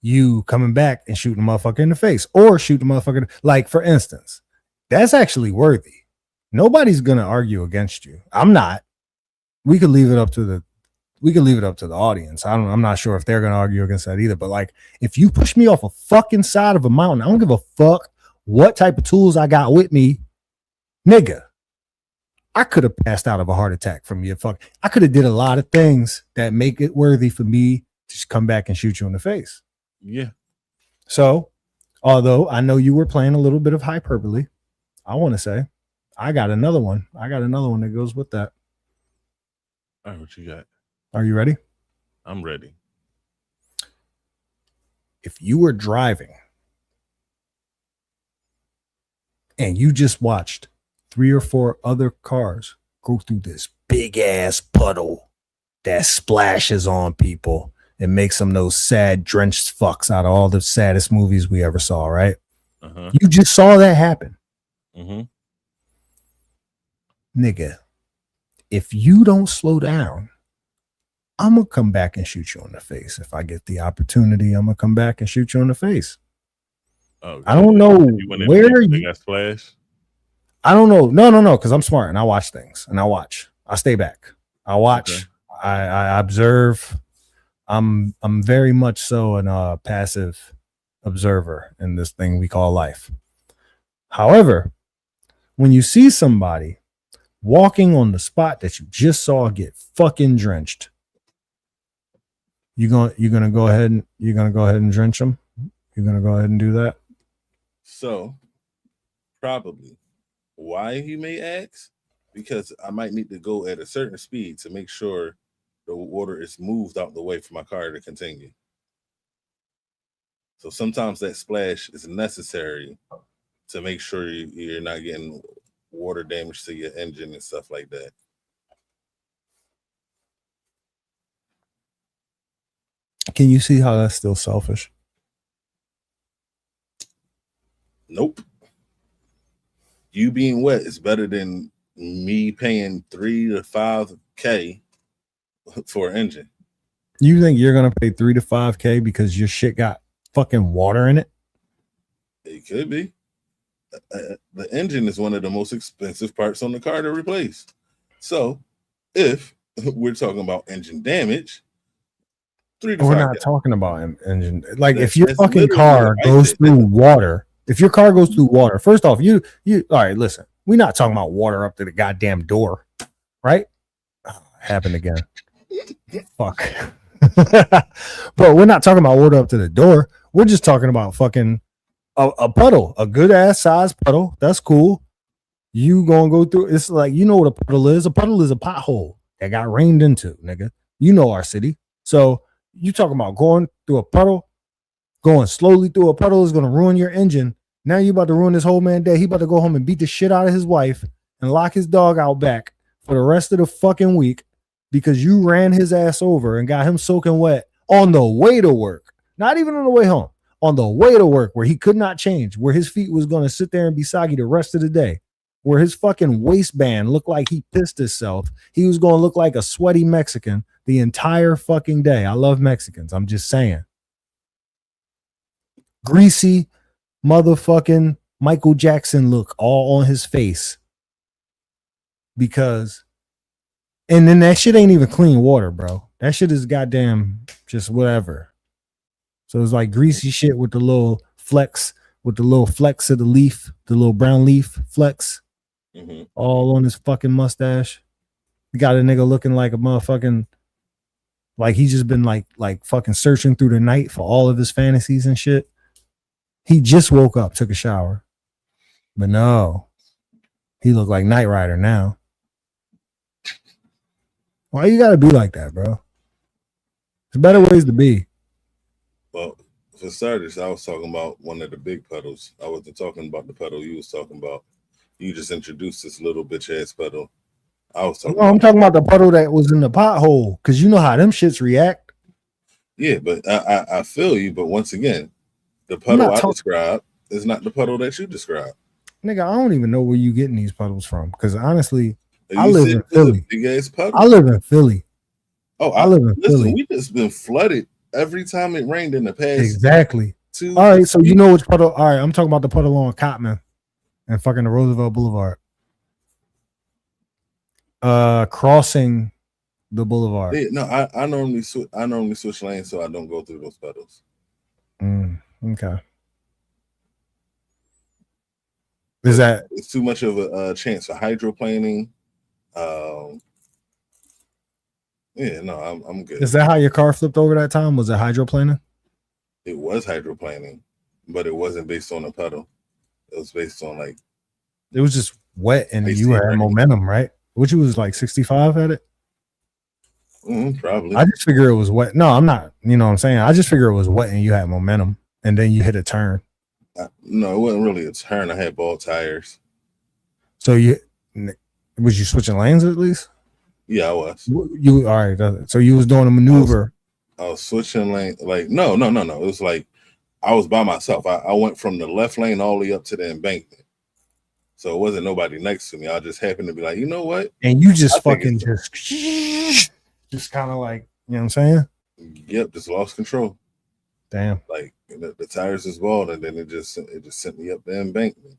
you coming back and shooting a motherfucker in the face, or shoot the motherfucker. Like, for instance, that's actually worthy. Nobody's going to argue against you. I'm not. We could leave it up to the audience. I'm not sure if they're going to argue against that either. But like, if you push me off a fucking side of a mountain, I don't give a fuck what type of tools I got with me, nigga. I could have passed out of a heart attack from you. Fuck, I could have did a lot of things that make it worthy for me to just come back and shoot you in the face. Yeah. So, although I know you were playing a little bit of hyperbole, I want to say I got another one. That goes with that. All right, what you got? Are you ready? I'm ready. If you were driving and you just watched 3 or 4 other cars go through this big ass puddle that splashes on people and makes them those sad, drenched fucks out of all the saddest movies we ever saw, right? Uh-huh. You just saw that happen. Mm-hmm. Nigga, if you don't slow down, I'm going to come back and shoot you in the face. If I get the opportunity, I'm going to come back and shoot you in the face. Okay. I don't know where you got splash. I don't know. No, because I'm smart and I watch things and I watch. I stay back. I watch. Okay. I observe. I'm very much so a passive observer in this thing we call life. However, when you see somebody walking on the spot that you just saw get fucking drenched, you're gonna go ahead and drench them. You're gonna go ahead and do that. So, probably. Why, he may ask? Because I might need to go at a certain speed to make sure the water is moved out the way for my car to continue. So sometimes that splash is necessary to make sure you're not getting water damage to your engine and stuff like that. Can you see how that's still selfish? Nope. You being wet is better than me paying $3 to $5K for an engine. You think you're gonna pay $3 to $5K because your shit got fucking water in it? It could be. The engine is one of the most expensive parts on the car to replace. So, if we're talking about engine damage, we're not talking about engine. Like if your fucking car goes through water, first off, you all right, listen, we're not talking about water up to the goddamn door, right? Oh, happened again. Fuck. But we're not talking about water up to the door. We're just talking about fucking a puddle, a good ass size puddle. That's cool. You gonna go through, it's like, you know what a puddle is? A puddle is a pothole that got rained into, nigga. You know our city. So you talking about going through a puddle, going slowly through a puddle is going to ruin your engine. Now you about to ruin this whole man day. He about to go home and beat the shit out of his wife and lock his dog out back for the rest of the fucking week because you ran his ass over and got him soaking wet on the way to work. Not even on the way home, on the way to work where he could not change, where his feet was going to sit there and be soggy the rest of the day, where his fucking waistband looked like he pissed himself. He was going to look like a sweaty Mexican the entire fucking day. I love Mexicans. I'm just saying. Greasy motherfucking Michael Jackson look all on his face. Because, and then that shit ain't even clean water, bro. That shit is goddamn just whatever. So it's like greasy shit with the little flecks of the leaf, the little brown leaf flecks, all on his fucking mustache. You got a nigga looking like a motherfucking, like he's just been like fucking searching through the night for all of his fantasies and shit. He just woke up, took a shower. But no, he looked like Knight Rider now. Why you gotta be like that, bro? There's better ways to be. Well, for starters, I was talking about one of the big puddles. I wasn't talking about the puddle you was talking about. You just introduced this little bitch ass puddle. I'm talking about the puddle that was in the pothole, because you know how them shits react. Yeah, but I feel you. But once again, the puddle I described is not the puddle that you described. Nigga, I don't even know where you getting these puddles from. Because honestly, I live in Philly. Big ass puddle. I live in Philly. Oh, I live in Philly. We just been flooded every time it rained in the past. Exactly. All right, so you know which puddle. All right, I'm talking about the puddle on Cotman and fucking the Roosevelt Boulevard. Crossing the boulevard. Yeah, no, I normally switch lanes so I don't go through those puddles. Okay. Is that it's too much of a chance for hydroplaning? Yeah, no, I'm good. Is that how your car flipped over that time? Was it hydroplaning? It was hydroplaning, but it wasn't based on a puddle. It was based on like it was just wet and you had momentum, right? Which was like 65 at it. Probably. I just figure it was wet. No, I'm not. You know what I'm saying? I just figure it was wet and you had momentum, and then you hit a turn. No, it wasn't really a turn. I had ball tires. So was you switching lanes at least? Yeah, I was. You all right? So you was doing a maneuver. I was switching lane. Like no. It was like I was by myself. I went from the left lane all the way up to the embankment. So it wasn't nobody next to me. I just happened to be like, you know what? And you just fucking just kind of like, you know what I'm saying? Yep, just lost control. Damn. Like the tires just balled, and then it just sent me up the embankment.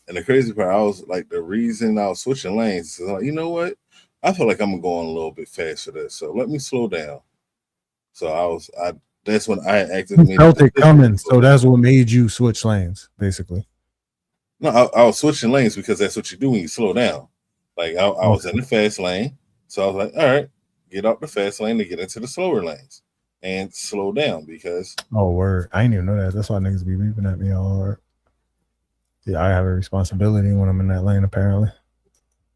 And the crazy part, I was like, the reason I was switching lanes is like, you know what? I feel like I'm going a little bit fast for this, so let me slow down. So I that's when I accidentally felt it coming, so that's what made you switch lanes, basically. No, I was switching lanes because that's what you do when you slow down. Like I was in the fast lane, so I was like, all right, get out the fast lane to get into the slower lanes and slow down because. Oh, word! I didn't even know that. That's why niggas be beeping at me all hard. Yeah, I have a responsibility when I'm in that lane, apparently.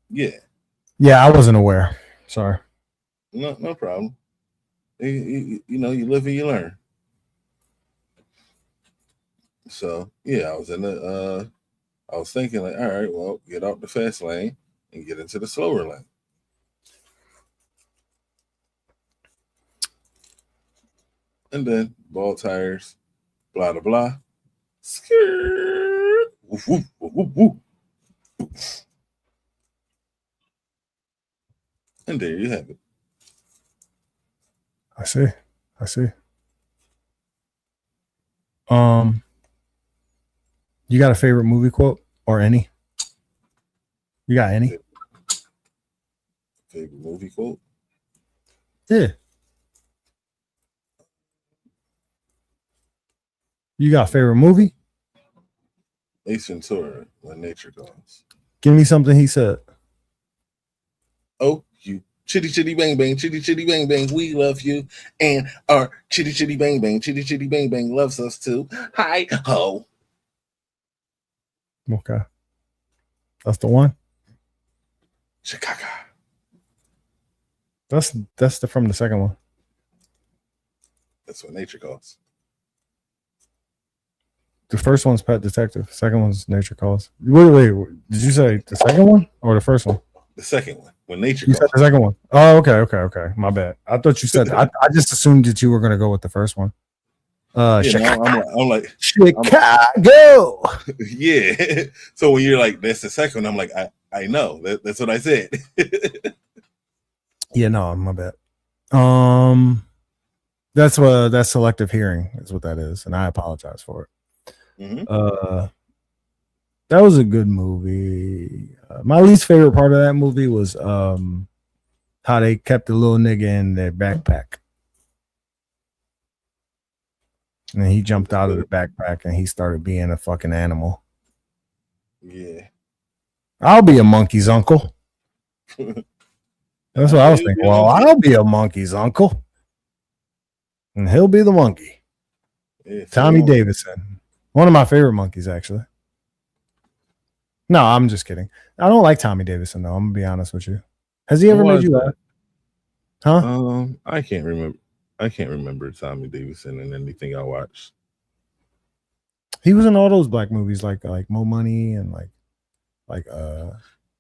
Yeah. Yeah, I wasn't aware. Sorry. No problem. You know, you live and you learn. So yeah, I was thinking like, all right, well, get out the fast lane and get into the slower lane. And then ball tires, blah blah blah. Skirt. Woof, woof, woof, woof. And there you have it. I see. You got a favorite movie quote or any? You got any? Favorite movie quote? Yeah. You got a favorite movie? Ace Ventura, When Nature Calls. Give me something he said. Oh, you chitty chitty bang bang, chitty chitty bang bang, we love you. And our chitty chitty bang bang, chitty chitty bang bang loves us too. Hi ho. Okay. That's the one. Chicago. That's from the second one. That's What Nature Calls. The first one's Pet Detective. The second one's Nature Calls. Wait. Did you say the second one or the first one? The second one. When Nature You Calls. said the second one. Oh, okay. My bad. I thought you said I just assumed that you were gonna go with the first one. Chicago. I'm like Chicago. Yeah. So when you're like, that's the second one, I'm like, I know. That's what I said. Yeah, no, my bad. That's selective hearing is what that is, and I apologize for it. Mm-hmm. That was a good movie. My least favorite part of that movie was how they kept the little nigga in their backpack. And then he jumped out of the backpack and he started being a fucking animal. Yeah. I'll be a monkey's uncle. That's what I was thinking. Well, I'll be a monkey's uncle. And he'll be the monkey. Yeah, Tommy Davidson. One of my favorite monkeys, actually. No, I'm just kidding. I don't like Tommy Davidson, though. I'm going to be honest with you. Has he ever made you laugh? Huh? I can't remember Tommy Davidson in anything I watched. He was in all those black movies like Mo Money and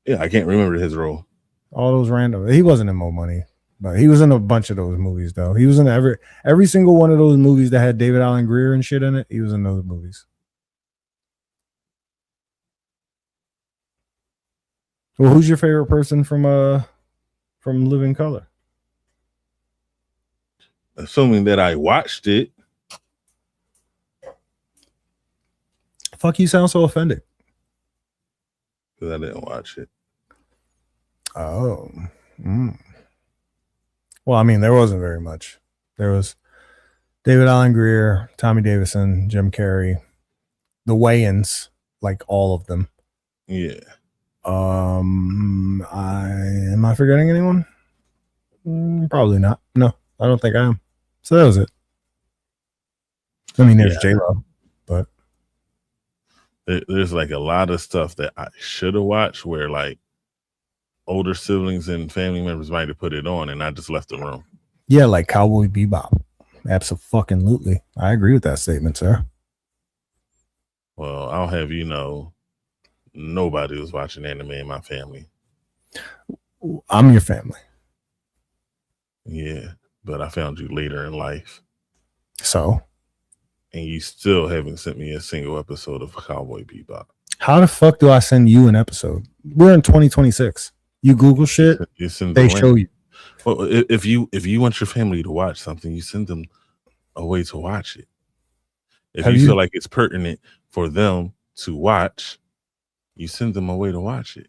yeah, I can't remember his role. All those random. He wasn't in Mo Money, but he was in a bunch of those movies though. He was in every single one of those movies that had David Alan Grier and shit in it. He was in those movies. Well, who's your favorite person from Living Color? Assuming that I watched it. Fuck, you sound so offended. Because I didn't watch it. Oh. Well, I mean, there wasn't very much. There was David Alan Grier, Tommy Davidson, Jim Carrey, the Wayans, like all of them. Yeah. Am I forgetting anyone? Probably not. No, I don't think I am. So that was it. I mean, there's J-Lo, but there's like a lot of stuff that I should have watched where like older siblings and family members might have put it on and I just left the room. Yeah, like Cowboy Bebop. Absolutely. I agree with that statement, sir. Well, I'll have you know, nobody was watching anime in my family. I'm your family. Yeah, but I found you later in life. So? And you still haven't sent me a single episode of Cowboy Bebop. How the fuck do I send you an episode? We're in 2026. You Google shit, they show you. Well, if you want your family to watch something, you send them a way to watch it. If you feel like it's pertinent for them to watch, you send them a way to watch it.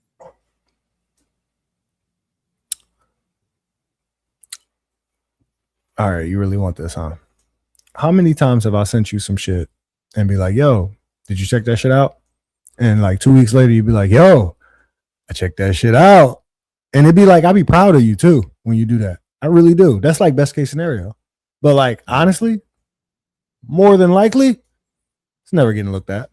All right, you really want this, huh? How many times have I sent you some shit and be like, yo, did you check that shit out? And like 2 weeks later, you'd be like, yo, I checked that shit out. And it'd be like, I'd be proud of you too when you do that. I really do. That's like best case scenario. But like, honestly, more than likely, it's never getting looked at.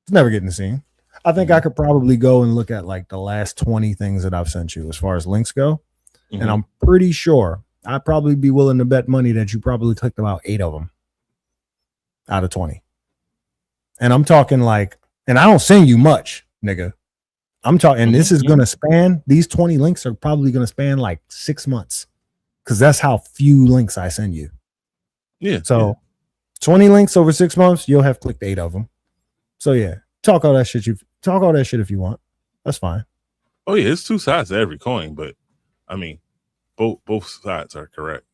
It's never getting seen. I think I could probably go and look at like the last 20 things that I've sent you as far as links go. And I'm pretty sure I'd probably be willing to bet money that you probably clicked about 8 of them out of 20. And I'm talking like, and I don't send you much, nigga. I'm talking, and this is going to span, these 20 links are probably going to span like 6 months because that's how few links I send you. Yeah. So 20 links over 6 months, you'll have clicked 8 of them. So yeah, talk all that shit if you want. That's fine. Oh yeah, it's 2 sides to every coin, but I mean, both sides are correct.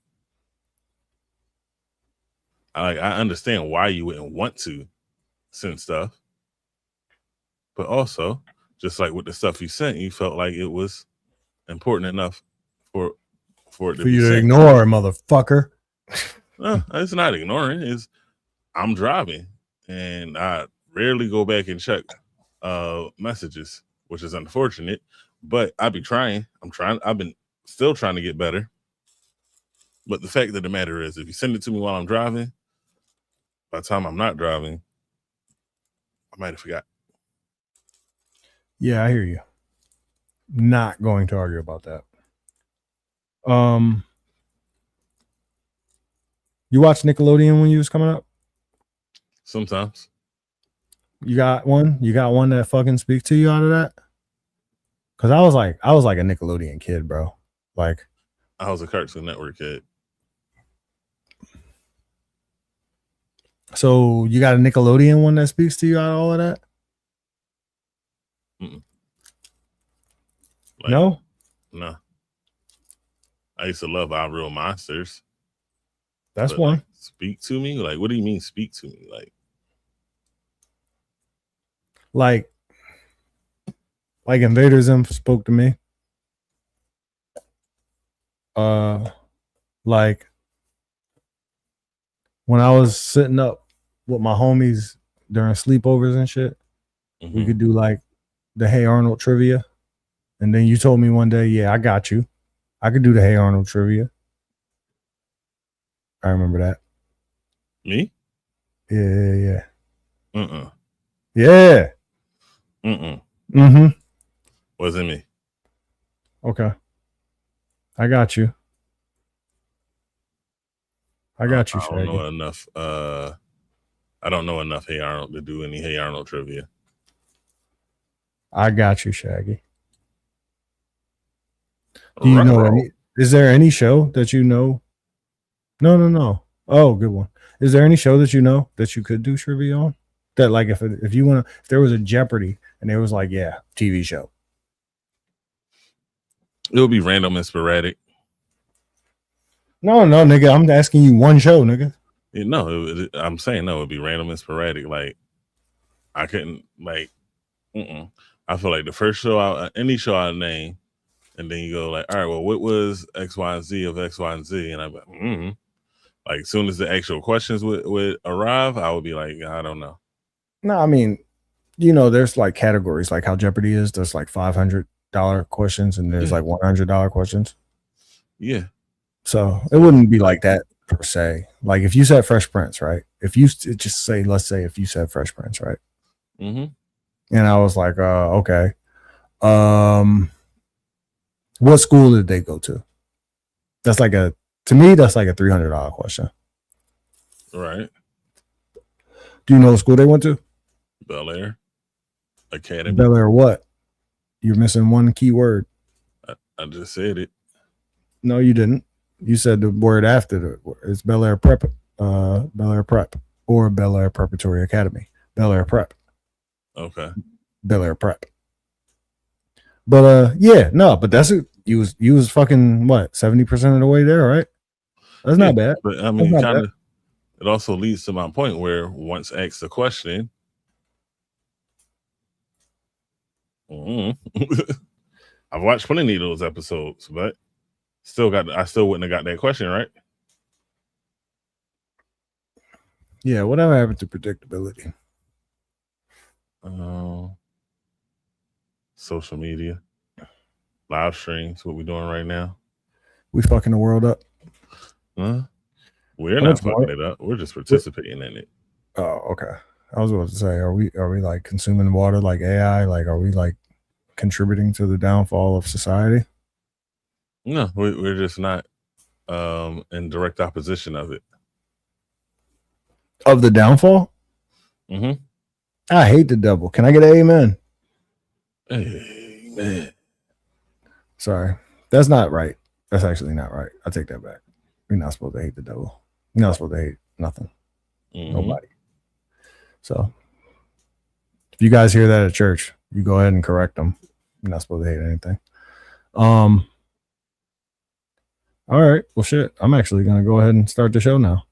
I understand why you wouldn't want to send stuff, but also, just like with the stuff you sent, you felt like it was important enough for it to for be you to sent. ignore, motherfucker. No, it's not ignoring. It's I'm driving and I rarely go back and check messages, which is unfortunate. But I be trying. I've been still trying to get better. But the fact of the matter is, if you send it to me while I'm driving, by the time I'm not driving, I might have forgot. Yeah, I hear you. Not going to argue about that. You watched Nickelodeon when you was coming up? Sometimes. You got one that fucking speaks to you out of that? Cause I was like a Nickelodeon kid, bro. Like I was a Cartoon Network kid. So you got a Nickelodeon one that speaks to you out of all of that? Like, no. I used to love Our Real Monsters. That's one. Like, speak to me? Like, what do you mean speak to me? Like Invader Zim spoke to me. Like when I was sitting up with my homies during sleepovers and shit, we could do like the Hey Arnold trivia. And then you told me one day, yeah, I got you. I could do the Hey Arnold trivia. I remember that. Me? Yeah. Yeah. Wasn't me. Okay. I got you. I got you, Shaggy. I don't know enough. I don't know enough Hey Arnold to do any Hey Arnold trivia. I got you, Shaggy. Do you know any? Is there any show that you know? No. Oh, good one. Is there any show that you know that you could do trivia on? That like if you want to, if there was a Jeopardy and it was like, yeah, TV show. It would be random and sporadic. No, nigga. I'm asking you one show, nigga. I'm saying no. It'd be random and sporadic. Like I couldn't like. I feel like the first show, any show I name, and then you go like, all right, well, what was X, Y, and Z of X, Y, and Z? And I'm like, as soon as the actual questions would arrive, I would be like, I don't know. No, I mean, there's like categories, like how Jeopardy is. There's like $500 questions, and there's like $100 questions. Yeah. So it wouldn't be like that per se. Like if you said Fresh Prince, right? If you just say, let's say, if you said Fresh Prince, right? And I was like, okay. What school did they go to? That's like to me, that's like a $300 question. Right. Do you know the school they went to? Bel Air Academy. Bel Air what? You're missing one key word. I just said it. No, you didn't. You said the word after the word. It's Bel Air Prep, Bel Air Prep, or Bel Air Preparatory Academy. Bel Air Prep. Okay. Bel Air Prep. But but that's it. You was fucking what, 70% of the way there, right? That's not bad. But I mean, kind of. It also leads to my point where once asked the question, I've watched plenty of those episodes, but I still wouldn't have got that question right. Yeah, whatever happened to predictability? Social media, live streams, what we doing right now. We fucking the world up. Huh? We're not fucking it up. We're just participating in it. Oh, okay. I was about to say, are we like consuming water like AI? Like, are we like contributing to the downfall of society? No, we're just not in direct opposition of it. Of the downfall? Mm-hmm. I hate the devil. Can I get an amen? Amen. Sorry. That's not right. That's actually not right. I take that back. You're not supposed to hate the devil. You're not supposed to hate nothing. Mm-hmm. Nobody. So if you guys hear that at church, you go ahead and correct them. You're not supposed to hate anything. All right. Well, shit. I'm actually gonna go ahead and start the show now.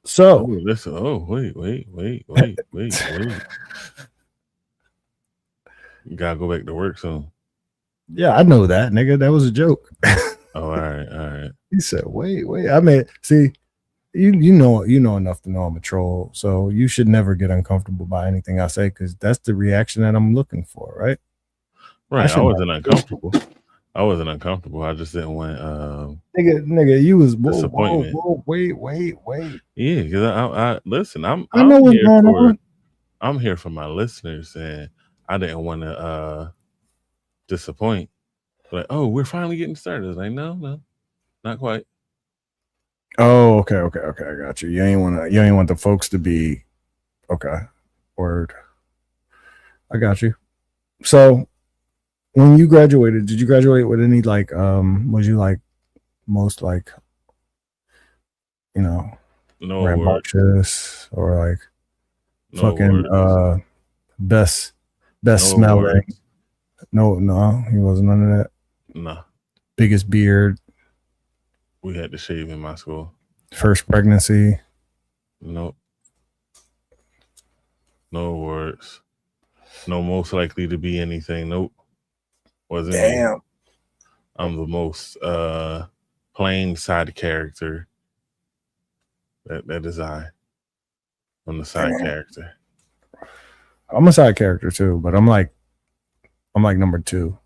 So listen. Oh, wait. You gotta go back to work soon. Yeah, I know that, nigga. That was a joke. Oh, all right. He said, wait. I mean, see, you know enough to know I'm a troll, so you should never get uncomfortable by anything I say, because that's the reaction that I'm looking for, right? Right. I wasn't uncomfortable. I just didn't want nigga, you was disappointment. Whoa, wait. Yeah, because I listen, I know what's going on. I'm here for my listeners, and I didn't want to disappoint. Like, oh, we're finally getting started. Like, no, not quite. Oh, okay. I got you. You ain't want the folks to be okay. Word. I got you. So when you graduated, did you graduate with any like was you like most like no rambunctious or like no fucking awards. best no smelling? Awards. No, he wasn't none of that. No. Biggest beard. We had to shave in my school. First pregnancy. Nope. No awards. No most likely to be anything. Nope. Wasn't Damn. me. I'm the most plain side character. That is I. I'm the side character. I'm a side character too, but I'm like number 2.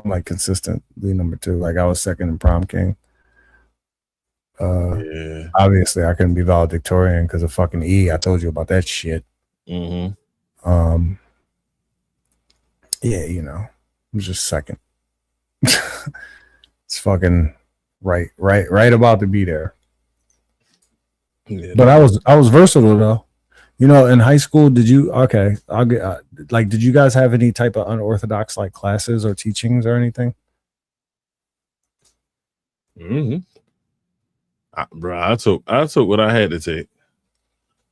I'm like consistently number 2. Like I was second in prom king. Yeah. Obviously I couldn't be valedictorian because of fucking E. I told you about that shit. Mm-hmm. Yeah, you know, I'm just second. It's fucking right about to be there. Yeah, but I was versatile though. You know, in high school, did you? Okay, I'll get like. Did you guys have any type of unorthodox like classes or teachings or anything? Mm-hmm. Bro, I took what I had to take.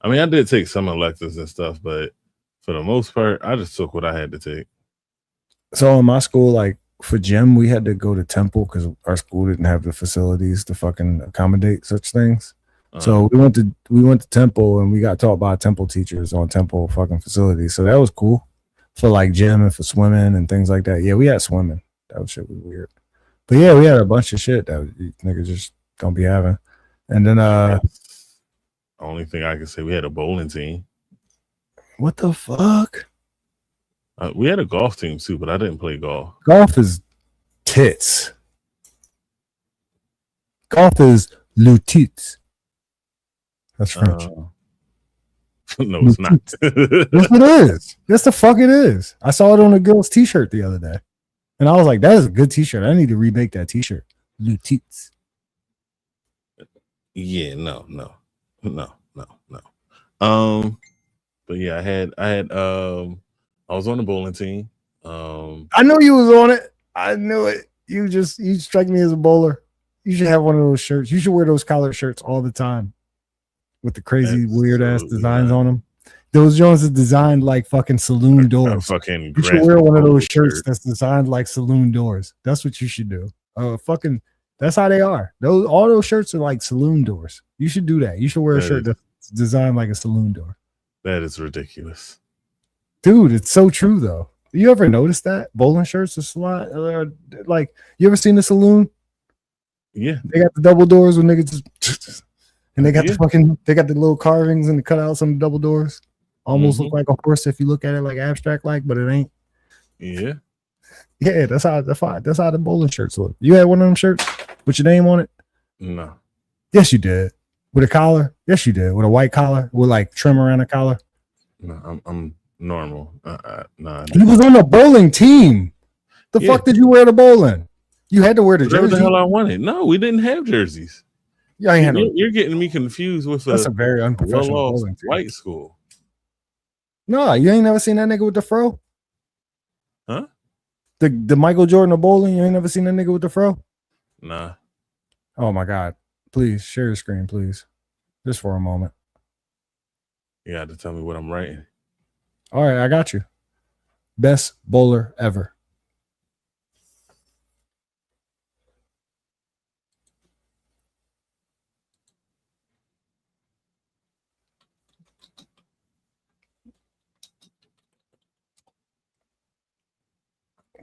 I mean, I did take some electives and stuff, but for the most part, I just took what I had to take. So in my school, like for gym, we had to go to Temple because our school didn't have the facilities to fucking accommodate such things. So we went to Temple and we got taught by Temple teachers on Temple fucking facilities. So that was cool for like gym and for swimming and things like that. Yeah, we had swimming. That shit was weird. But yeah, we had a bunch of shit that niggas just don't be having. And then only thing I can say, we had a bowling team. What the fuck? We had a golf team too, but I didn't play golf. Golf is tits. Golf is le tits. That's French. No, it's not. Yes, it is. Yes, the fuck it is. I saw it on a girl's t-shirt the other day. And I was like, that is a good t-shirt. I need to remake that t-shirt. Le tits. Yeah, no. But yeah, I was on the bowling team. I know you was on it. I knew it. You strike me as a bowler. You should have one of those shirts. You should wear those collared shirts all the time with the crazy weird ass designs on them. Those Jones is designed like fucking saloon doors. You should wear one of those shirts that's designed like saloon doors. That's what you should do. That's how they are. All those shirts are like saloon doors. You should do that. You should wear a shirt that's designed like a saloon door. That is ridiculous. Dude, it's so true though. You ever noticed that? Bowling shirts are salon, like, you ever seen the saloon? Yeah. They got the double doors when niggas just And they got they got the little carvings and the cutouts on the double doors. Almost look like a horse if you look at it like abstract like, but it ain't. Yeah. Yeah, that's how the bowling shirts look. You had one of them shirts with your name on it? No. Yes, you did. With a collar? Yes, you did. With a white collar, with like trim around the collar. No, I'm normal. Nah. He was on the bowling team. The fuck did you wear to bowling? You had to wear the jersey. Whatever the hell I wanted. No, we didn't have jerseys. Yeah, you're getting me confused with a very unprofessional bowling team. White school. No, you ain't never seen that nigga with the fro? Huh? The Michael Jordan of bowling? You ain't never seen that nigga with the fro? Nah. Oh my God. Please share your screen, please. Just for a moment. You got to tell me what I'm writing. All right, I got you. Best bowler ever.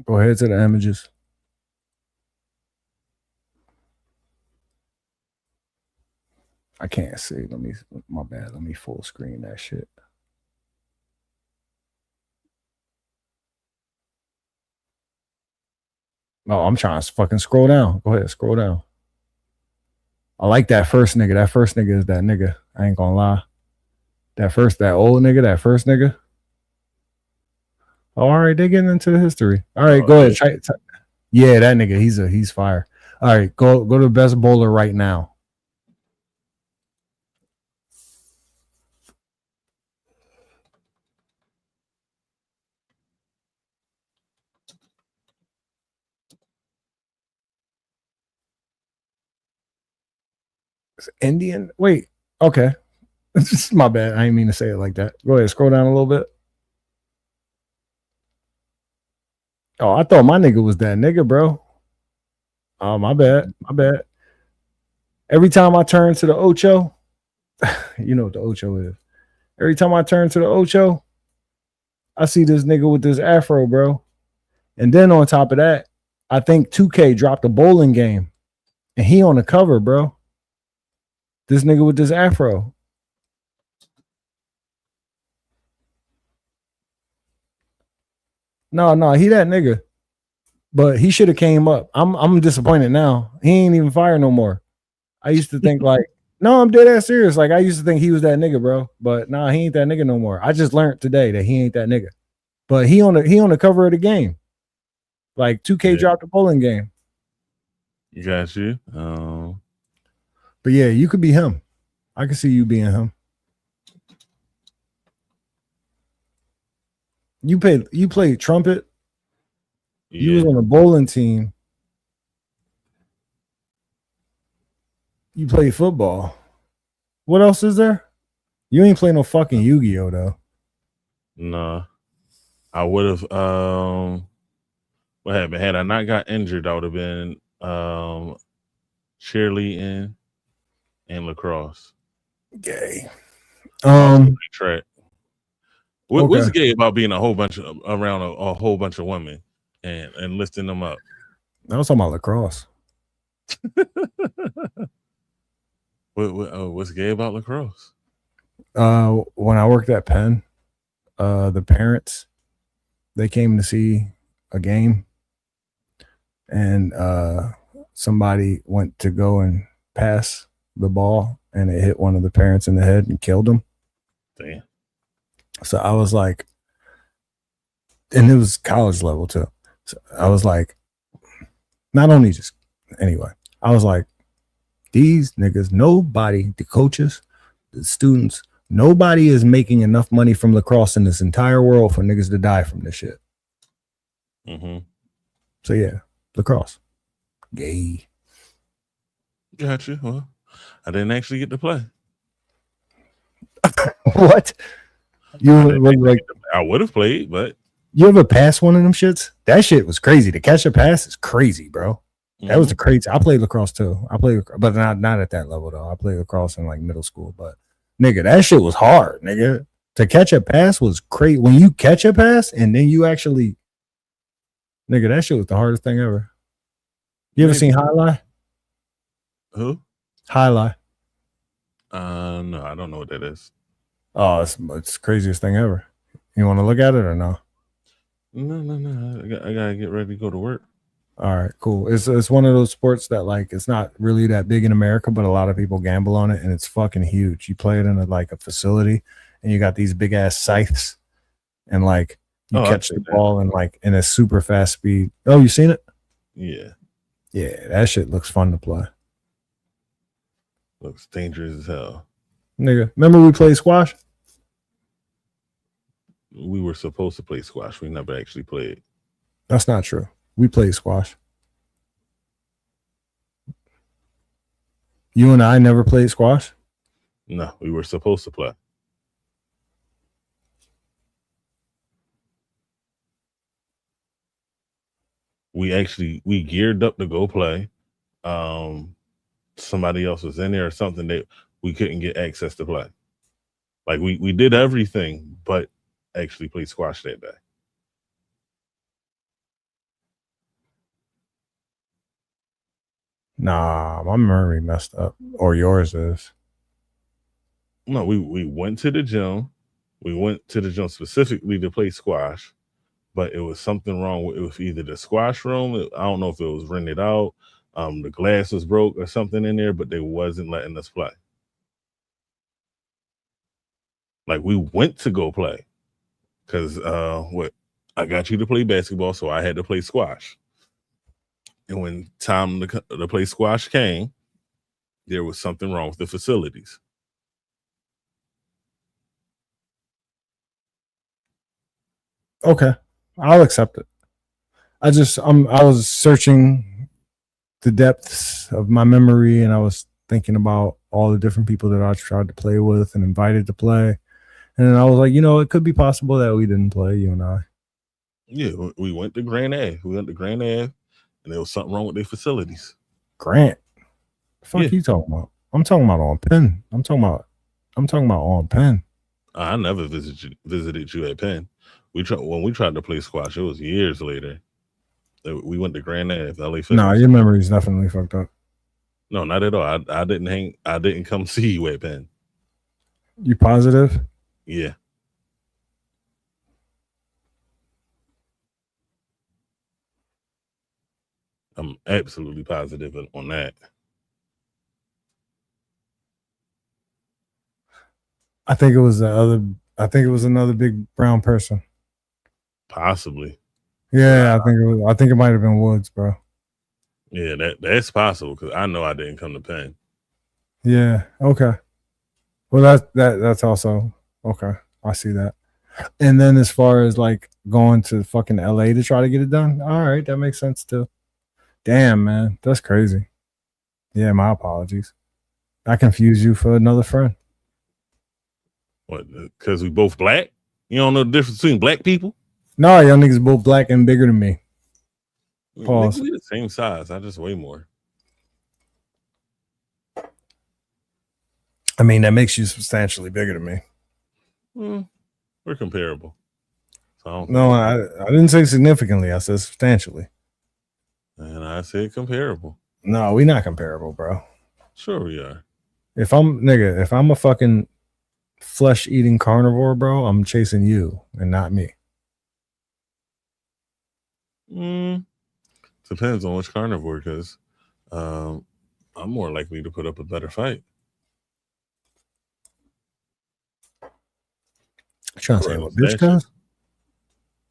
Go ahead to the images. I can't see. My bad. Let me full screen that shit. Oh, I'm trying to fucking scroll down. Go ahead, scroll down. I like that first nigga. That first nigga is that nigga. I ain't gonna lie. That old nigga, that first nigga. Oh, all right, they getting into the history. All right, go ahead. Yeah, that nigga. He's fire. All right, go to the best bowler right now. It's Indian. Wait. Okay. It's my bad. I didn't mean to say it like that. Go ahead. Scroll down a little bit. Oh, I thought my nigga was that nigga, bro. Oh, my bad. Every time I turn to the Ocho, you know what the Ocho is. Every time I turn to the Ocho, I see this nigga with this afro, bro. And then on top of that, I think 2K dropped a bowling game. And he on the cover, bro. This nigga with this afro. No, he that nigga. But he should have came up. I'm disappointed now. He ain't even fired no more. I used to think like, no, I'm dead ass serious. Like I used to think he was that nigga, bro. But nah, he ain't that nigga no more. I just learned today that he ain't that nigga. But he on the cover of the game. Like 2K dropped a bowling game. Got you. But yeah, you could be him. I could see you being him. You played trumpet. Yeah. You was on a bowling team. You played football. What else is there? You ain't play no fucking Yu-Gi-Oh though. Nah. I would have what happened? Had I not got injured, I would have been cheerleading and lacrosse. Gay. Track. What's gay about being around a whole bunch of women and lifting them up? I was talking about lacrosse. What's gay about lacrosse? When I worked at Penn, the parents, they came to see a game, and somebody went to go and pass the ball, and it hit one of the parents in the head and killed him. Damn. So I was like, and it was college level too. So I was like, not only just anyway, I was like, these niggas, nobody, the coaches, the students, nobody is making enough money from lacrosse in this entire world for niggas to die from this shit. Mm-hmm. So yeah, lacrosse. Gay. Gotcha. Well, I didn't actually get to play. What? I would have played, but you ever pass one of them shits? That shit was crazy. To catch a pass is crazy, bro. That was the crazy. I played lacrosse too. But not at that level though. I played lacrosse in like middle school. But nigga, that shit was hard, nigga. To catch a pass was crazy. When you catch a pass and then you actually, nigga, that shit was the hardest thing ever. You ever seen Highlight? Who? Highlight. No, I don't know what that is. Oh, it's the craziest thing ever. You want to look at it or no? No. I gotta get ready to go to work. All right, cool. It's one of those sports that like it's not really that big in America, but a lot of people gamble on it, and it's fucking huge. You play it in a facility, and you got these big ass scythes, and like you catch the ball in a super fast speed. Oh, you seen it? Yeah. Yeah, that shit looks fun to play. Looks dangerous as hell. Nigga, remember we played squash? We were supposed to play squash. We never actually played. That's not true. We played squash. You and I never played squash? No, we were supposed to play. We geared up to go play. Somebody else was in there or something that we couldn't get access to play. Like we did everything but actually play squash that day. Nah, my memory messed up. Or yours is. No, we went to the gym. We went to the gym specifically to play squash, but it was something wrong with either the squash room. I don't know if it was rented out. The glass was broke or something in there, but they wasn't letting us play. Like we went to go play because I got you to play basketball, so I had to play squash. And when time to play squash came, there was something wrong with the facilities. Okay, I'll accept it. I was searching the depths of my memory, and I was thinking about all the different people that I tried to play with and invited to play. And then I was like, it could be possible that we didn't play, you and I. Yeah, we went to Grand Ave. We went to Grand Ave, and there was something wrong with their facilities. Grant, the fuck you talking about? I'm talking about on Penn. I'm talking about on Penn. I never visited you at Penn. When we tried to play squash. It was years later. We went to Grand Ave, LA Fitness. No, your memory is definitely fucked up. No, not at all. I didn't come see you at Penn. You positive? Yeah. I'm absolutely positive on that. I think it was another big brown person. Possibly. Yeah, I think it might have been Woods, bro. Yeah, that's possible because I know I didn't come to Penn. Yeah. Okay. Well, that's also okay. I see that. And then as far as like going to fucking LA to try to get it done, all right, that makes sense too. Damn, man, that's crazy. Yeah, my apologies. I confused you for another friend. What? Because we both black? You don't know the difference between black people? No, y'all niggas both black and bigger than me. Pause. We the same size. I just weigh more. I mean, that makes you substantially bigger than me. We're comparable. So I didn't say significantly. I said substantially. And I said comparable. No, we're not comparable, bro. Sure we are. If I'm a fucking flesh-eating carnivore, bro, I'm chasing you and not me. Depends on which carnivore, because I'm more likely to put up a better fight. Trying to say what bitch does?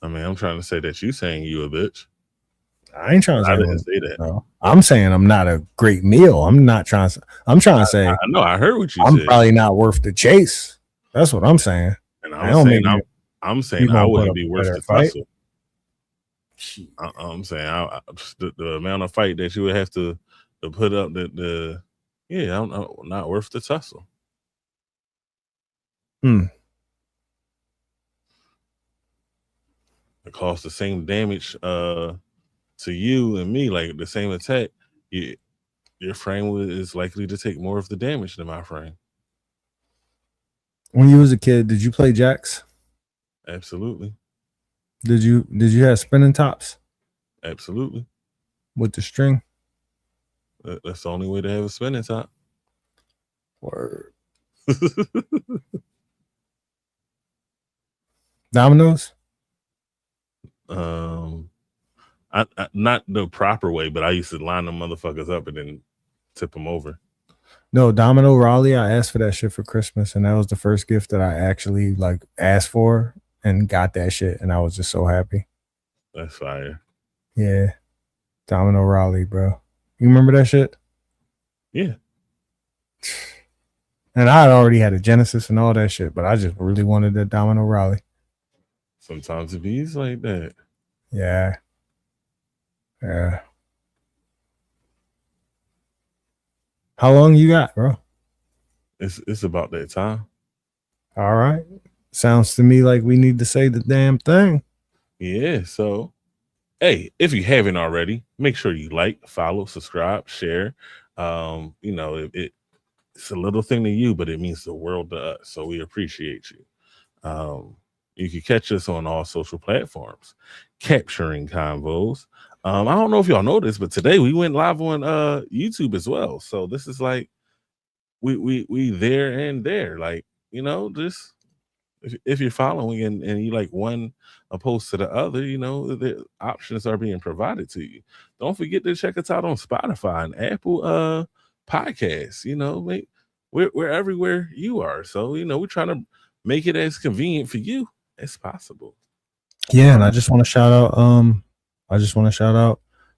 I mean, I'm trying to say that you saying you a bitch. I ain't trying to say, I didn't say that. No. I'm saying I'm not a great meal. I'm trying to say. I know. I heard what you said. I'm probably not worth the chase. That's what I'm saying. And I'm saying I wouldn't be worth the tussle. I'm saying the amount of fight that you would have to put up I'm not worth the tussle. It costs the same damage to you and me, like the same attack. Your frame is likely to take more of the damage than my frame. When you was a kid, did you play jacks? Absolutely. Did you have spinning tops? Absolutely. With the string? That's the only way to have a spinning top. Word. Domino's? I not the proper way, but I used to line them motherfuckers up and then tip them over. No, Domino Raleigh. I asked for that shit for Christmas, and that was the first gift that I actually like asked for and got that shit, and I was just so happy. That's fire. Yeah, Domino Raleigh, bro. You remember that shit? Yeah. And I had already had a Genesis and all that shit, but I just really wanted that Domino Raleigh. Sometimes it be like that. Yeah. Yeah. How long you got, bro? It's about that time. All right. Sounds to me like we need to say the damn thing. Yeah. So, hey, if you haven't already, make sure you like, follow, subscribe, share. You know, it's a little thing to you, but it means the world to us. So we appreciate you. You can catch us on all social platforms, capturing convos. I don't know if y'all know this, but today we went live on YouTube as well. So this is like we there and there. Like, you know, just if you're following and you like one opposed to the other, you know, the options are being provided to you. Don't forget to check us out on Spotify and Apple podcasts. You know, we're everywhere you are. So, you know, we're trying to make it as convenient for you as possible. Yeah, and I just want to shout out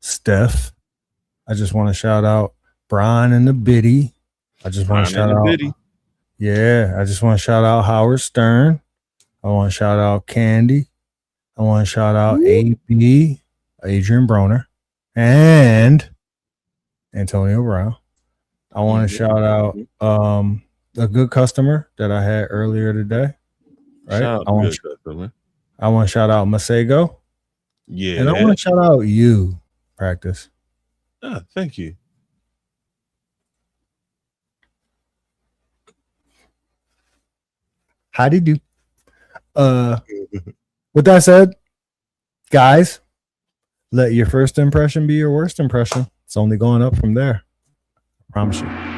Steph. I just want to shout out Brian and the Biddy. I just want to shout out Biddy. Yeah, I just want to shout out Howard Stern. I want to shout out Candy. I want to shout out AB, Adrian Broner, and Antonio Brown. I want to shout out a good customer that I had earlier today. Right? Shout out good customer. I want to shout out Masego. Yeah. And I want to shout out you, Practice. Thank you. How did you? With that said, guys, let your first impression be your worst impression. It's only going up from there. I promise you.